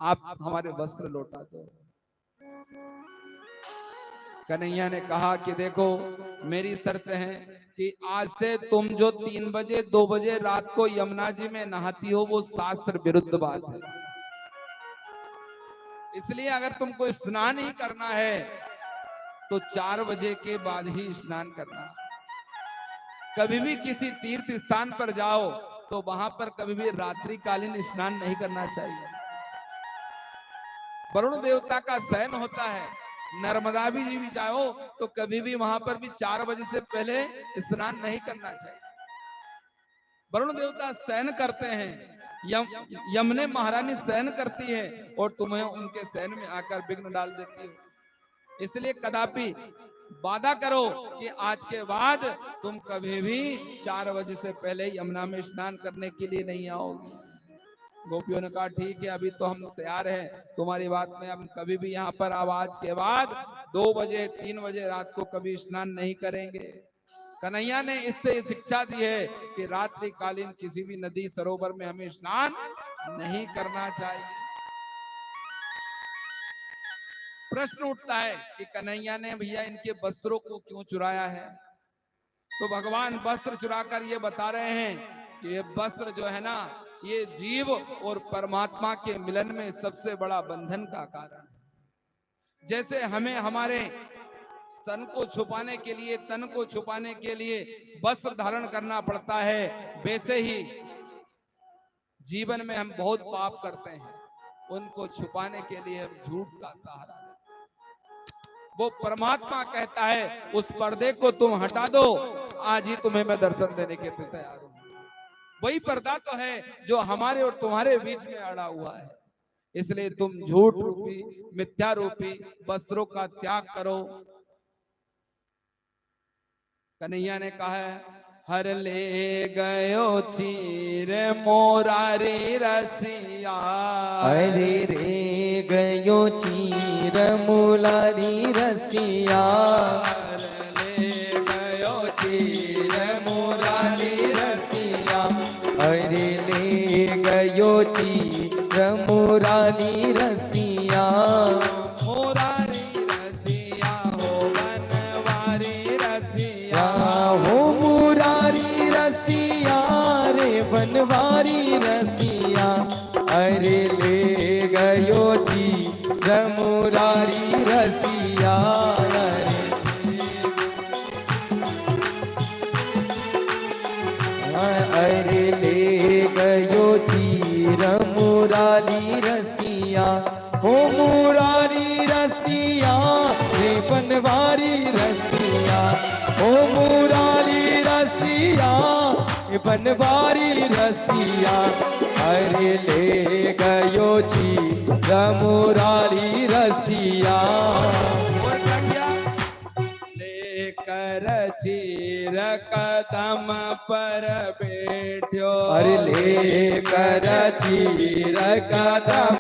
आप हमारे वस्त्र लौटा दो। कन्हैया ने कहा कि देखो मेरी शर्त है कि आज से तुम जो 3 बजे 2 बजे रात को यमुना जी में नहाती हो वो शास्त्र विरुद्ध बात है। इसलिए अगर तुमको स्नान ही करना है तो 4 बजे के बाद ही स्नान करना। कभी भी किसी तीर्थ स्थान पर जाओ तो वहां पर कभी भी रात्रिकालीन स्नान नहीं करना चाहिए। वरुण देवता का शयन होता है, नर्मदा भी जी भी जाओ तो कभी भी वहां पर भी 4 बजे से पहले स्नान नहीं करना चाहिए। वरुण देवता शयन करते हैं, यमुने महारानी शयन करती है और तुम्हें उनके शयन में आकर विघ्न डाल देती है। इसलिए कदापि वादा करो कि आज के बाद तुम कभी भी 4 बजे से पहले यमुना में स्नान करने के लिए नहीं आओगे। गोपियों ने कहा ठीक है, अभी तो हम तैयार हैं तुम्हारी बात में, हम कभी भी यहाँ पर अब आज के बाद 2 बजे 3 बजे रात को कभी स्नान नहीं करेंगे। कन्हैया ने इससे शिक्षा दी है कि रात्रिकालीन किसी भी नदी सरोवर में हमें स्नान नहीं करना चाहिए। प्रश्न उठता है कि कन्हैया ने भैया इनके वस्त्रों को क्यों चुराया है? तो भगवान वस्त्र चुराकर ये बता रहे हैं कि ये वस्त्र जो है ना, ये जीव और परमात्मा के मिलन में सबसे बड़ा बंधन का कारण है। जैसे हमें हमारे तन को छुपाने के लिए, तन को छुपाने के लिए वस्त्र धारण करना पड़ता है, वैसे ही जीवन में हम बहुत पाप करते हैं, उनको छुपाने के लिए हम झूठ का सहारा लेते हैं। वो परमात्मा कहता है उस पर्दे को तुम हटा दो, आज ही तुम्हें मैं दर्शन देने के लिए तैयार हूं। वही पर्दा तो है जो हमारे और तुम्हारे बीच में अड़ा हुआ है। इसलिए तुम झूठ रूपी, मिथ्या रूपी वस्त्रों का त्याग करो। कन्हैया ने कहा है हर ले गयो चीर मोरारी रसिया, हरे रे गयो चीर मुलारी रसिया, हर ले गयो चीर मोरारी रसिया, हरे ले गयो चीर मुरारी रसिया, मोरारी रसिया हो बनवारी रसिया, हो मुरारी रसिया रे बनवारी रसिया, अरे ले गयो चीर मुरारी रसिया, अरे ले गयो चीर मुरारी रसिया, हो मुरारी रसिया रे बनवारी रसिया, हो मुरारी रसिया रे बनवारी रसिया, अरे ले गयो चीर मुरारी रसिया, लेकर चीर कदम पर बैठो, अरे लेकर चीर कदम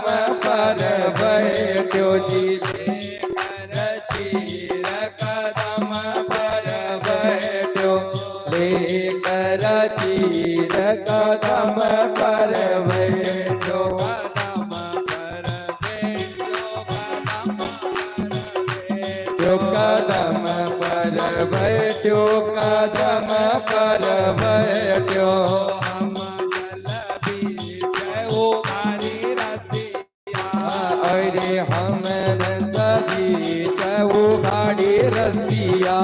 पर बैठो जी, लेकर चीर कदम पर बैठो, लेकर चीर कदम पर बैठो, कदम पर बैठो, कदम पर बैठो, कदम पर बैठो, हम जल बीच उघारी रसिया, अरे हम सभी चौ गाड़ी रसिया,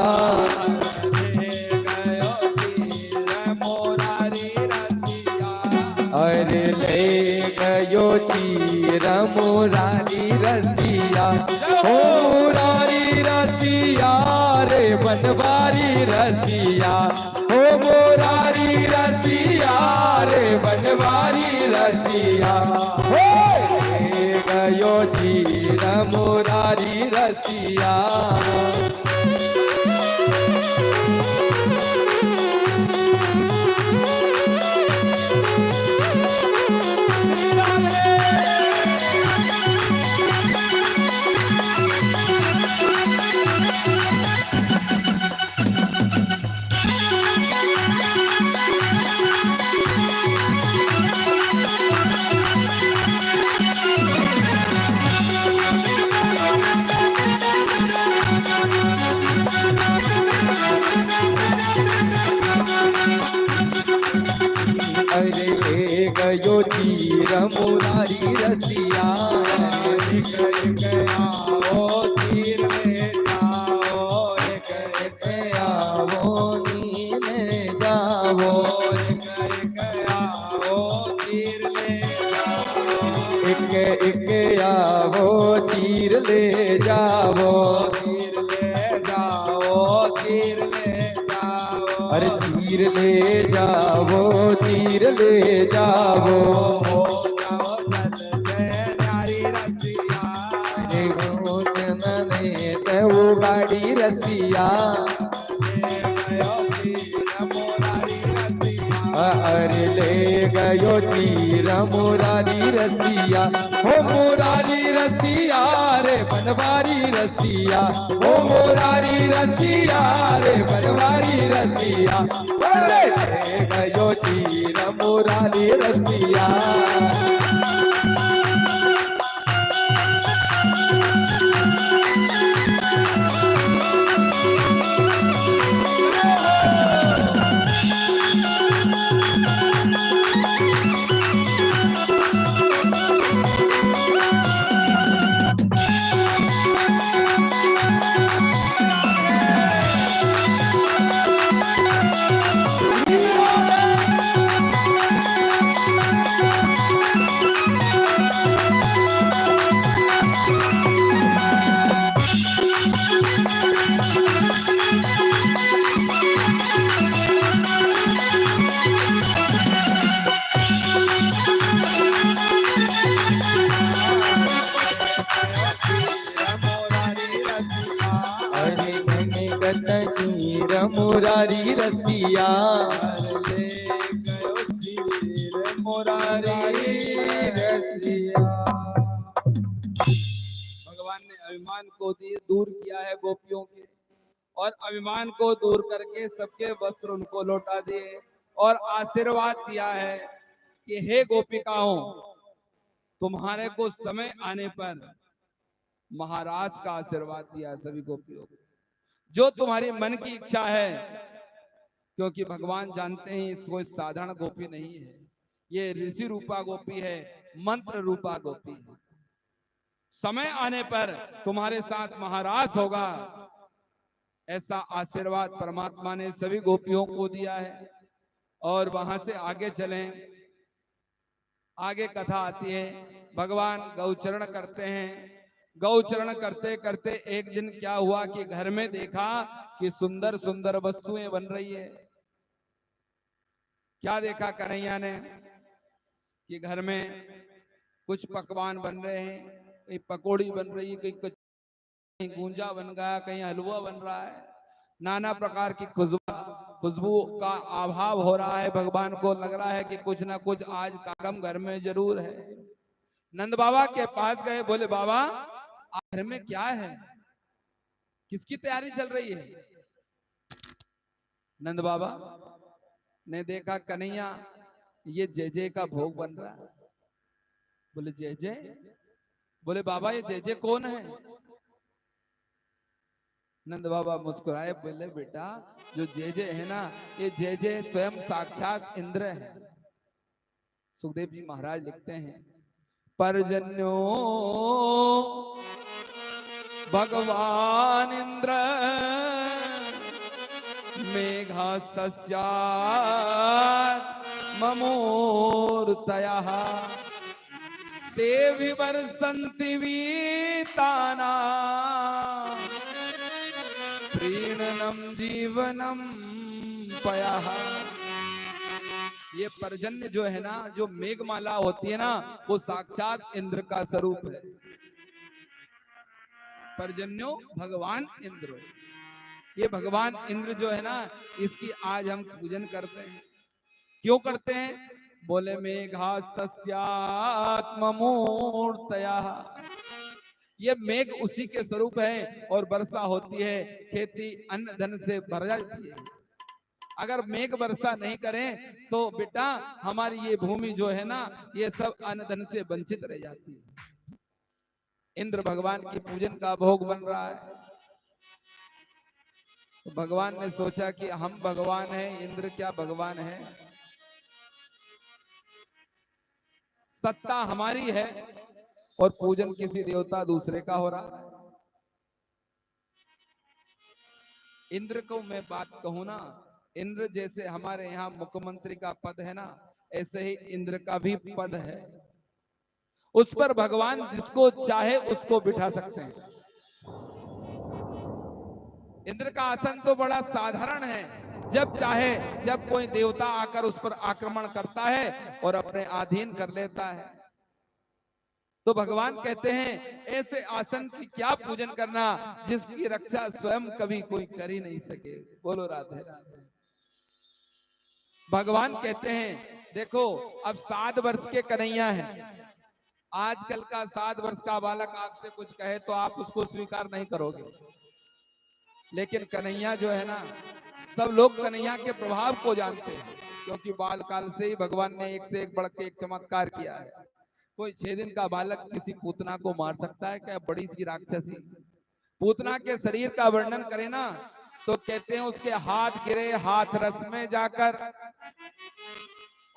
अरे ले गयो चीर मुरारी रसिया, हो मुरारी रसिया रे बनवारी रसिया, हो मुरारी रसिया रे बनवारी रसिया, हो ले गयो चीर मुरारी रसिया, चीर मुरारी रसिया एक एक आओ तीर ले जाओ, एक एक आओ नीले जाओ एक एक आओ तीर ले जाओ, एक एक आओ चीर ले जाओ तीर ले जाओ, तीर ले जाओ, अरे चीर ले जाओ चीर ले जाओ हो जाओ जल से न्यारी रसिया, वो गाड़ी रसिया ले गयो तीर मुरारी रसिया, अरे ले गयो चीर मुरारी रसिया हो मुरारी रसिया रे बनवारी रसिया हो मुरारी रसिया रे बनवारी रसिया अरे ले गयो चीर मुरारी रसिया चीर मुरारी रसिया ले गयो तीर मुरारी रसिया। भगवान ने अभिमान को दूर किया है गोपियों के, और अभिमान को दूर करके सबके वस्त्र उनको लौटा दिए और आशीर्वाद दिया है कि हे गोपिकाओं, तुम्हारे को समय आने पर महाराज का आशीर्वाद दिया सभी गोपियों को, जो तुम्हारी मन की इच्छा है, क्योंकि भगवान जानते हैं ये कोई साधारण गोपी नहीं है, ये ऋषि रूपा गोपी है, मंत्र रूपा गोपी है। समय आने पर तुम्हारे साथ महाराज होगा, ऐसा आशीर्वाद परमात्मा ने सभी गोपियों को दिया है। और वहां से आगे चलें, आगे कथा आती है, भगवान गौचरण करते हैं। गौचरण करते करते एक दिन क्या हुआ कि घर में देखा कि सुंदर सुंदर वस्तुएं बन रही है। क्या देखा कन्हैया ने कि घर में कुछ पकवान बन रहे हैं, कहीं पकौड़ी बन रही है, कहीं गूंजा बन गया, कहीं हलवा बन रहा है, नाना प्रकार की खुशबू का अभाव हो रहा है। भगवान को लग रहा है कि कुछ ना कुछ आज कार्यक्रम घर में जरूर है। नंद बाबा के पास गए, बोले बाबा आज घर में क्या है, किसकी तैयारी चल रही है? नंद बाबा ने देखा कन्हैया ये जय जय का भोग बन रहा है। बोले जय जय? बोले बाबा ये जय जय कौन है? नंद बाबा मुस्कुराए, बोले बेटा जो जय जय है ना, ये जय जय स्वयं साक्षात इंद्र है। सुखदेव जी महाराज लिखते हैं, परजन्यो भगवान इंद्र मेघास्तस्यात् ममूर्तयः ते विवर्षन्ति वीताना प्रीणनम जीवनम पयः। ये पर्जन्य जो है ना, जो मेघमाला होती है ना, वो साक्षात इंद्र का स्वरूप है। पर्जन्यो भगवान इंद्र, ये भगवान इंद्र जो है ना, इसकी आज हम पूजन करते हैं। क्यों करते हैं? बोले मेघास्तस्यात् ममूर्तयः, ये मेघ उसी के स्वरूप है और वर्षा होती है, खेती अन्न धन से भर जाती है। अगर मेघ वर्षा नहीं करें तो बेटा हमारी ये भूमि जो है ना, ये सब अन्न धन से वंचित रह जाती है। इंद्र भगवान की पूजन का भोग बन रहा है। तो भगवान ने सोचा कि हम भगवान हैं, इंद्र क्या भगवान है? सत्ता हमारी है और पूजन किसी देवता दूसरे का हो रहा है। इंद्र को मैं बात कहूं ना, इंद्र जैसे हमारे यहाँ मुख्यमंत्री का पद है ना, ऐसे ही इंद्र का भी पद है। उस पर भगवान जिसको चाहे उसको बिठा सकते हैं। इंद्र का आसन तो बड़ा साधारण है, जब चाहे जब कोई देवता आकर उस पर आक्रमण करता है और अपने अधीन कर लेता है। तो भगवान कहते हैं ऐसे आसन की क्या पूजन करना जिसकी रक्षा स्वयं कभी कोई कर ही नहीं सके। बोलो राधे राधे। भगवान कहते हैं देखो, अब 7 वर्ष के कन्हैया हैं। आजकल का 7 वर्ष का बालक आपसे कुछ कहे तो आप उसको स्वीकार नहीं करोगे, लेकिन कन्हैया जो है ना, सब लोग कन्हैया के प्रभाव को जानते हैं, क्योंकि बाल काल से ही भगवान ने एक से एक बढ़ के एक चमत्कार किया है। कोई 6 दिन का बालक किसी पूतना को मार सकता है क्या? बड़ी सी राक्षसी पूतना के शरीर का वर्णन करें ना तो कहते हैं उसके हाथ गिरे हाथरस में जाकर,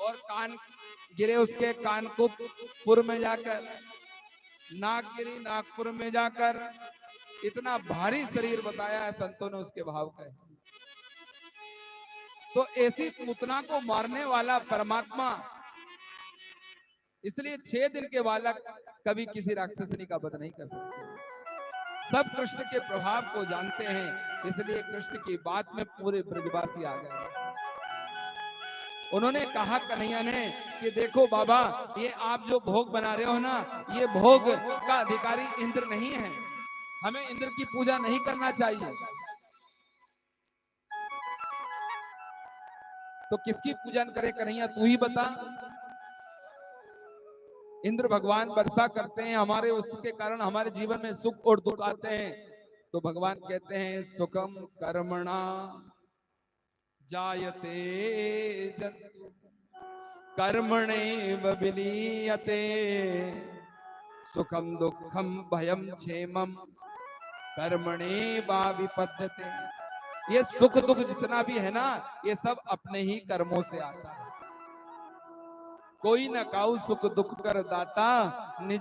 और कान गिरे उसके कानपुर में जाकर, नाक गिरी नागपुर में जाकर। इतना भारी शरीर बताया है संतों ने उसके भाव का। तो ऐसी पूतना को मारने वाला परमात्मा, इसलिए 6 दिन के बालक कभी किसी राक्षसनी का वध नहीं कर सकते। सब कृष्ण के प्रभाव को जानते हैं, इसलिए कृष्ण की बात में पूरे ब्रजवासी आ गए। उन्होंने कहा कन्हैया ने कि देखो बाबा, ये आप जो भोग बना रहे हो ना, ये भोग का अधिकारी इंद्र नहीं है, हमें इंद्र की पूजा नहीं करना चाहिए। तो किसकी पूजन करे कन्हैया, तू ही बता। इंद्र भगवान वर्षा करते हैं, हमारे उसके कारण हमारे जीवन में सुख और दुख आते हैं। तो भगवान कहते हैं सुखम कर्मणा जायते जन्तु कर्मणेव विलीयते, सुखम दुखम भयम क्षेमम कर्मणेवा विपद्यते। ये सुख दुख जितना भी है ना, ये सब अपने ही कर्मों से आता है। कोई न काऊ सुख दुख कर दाता, निज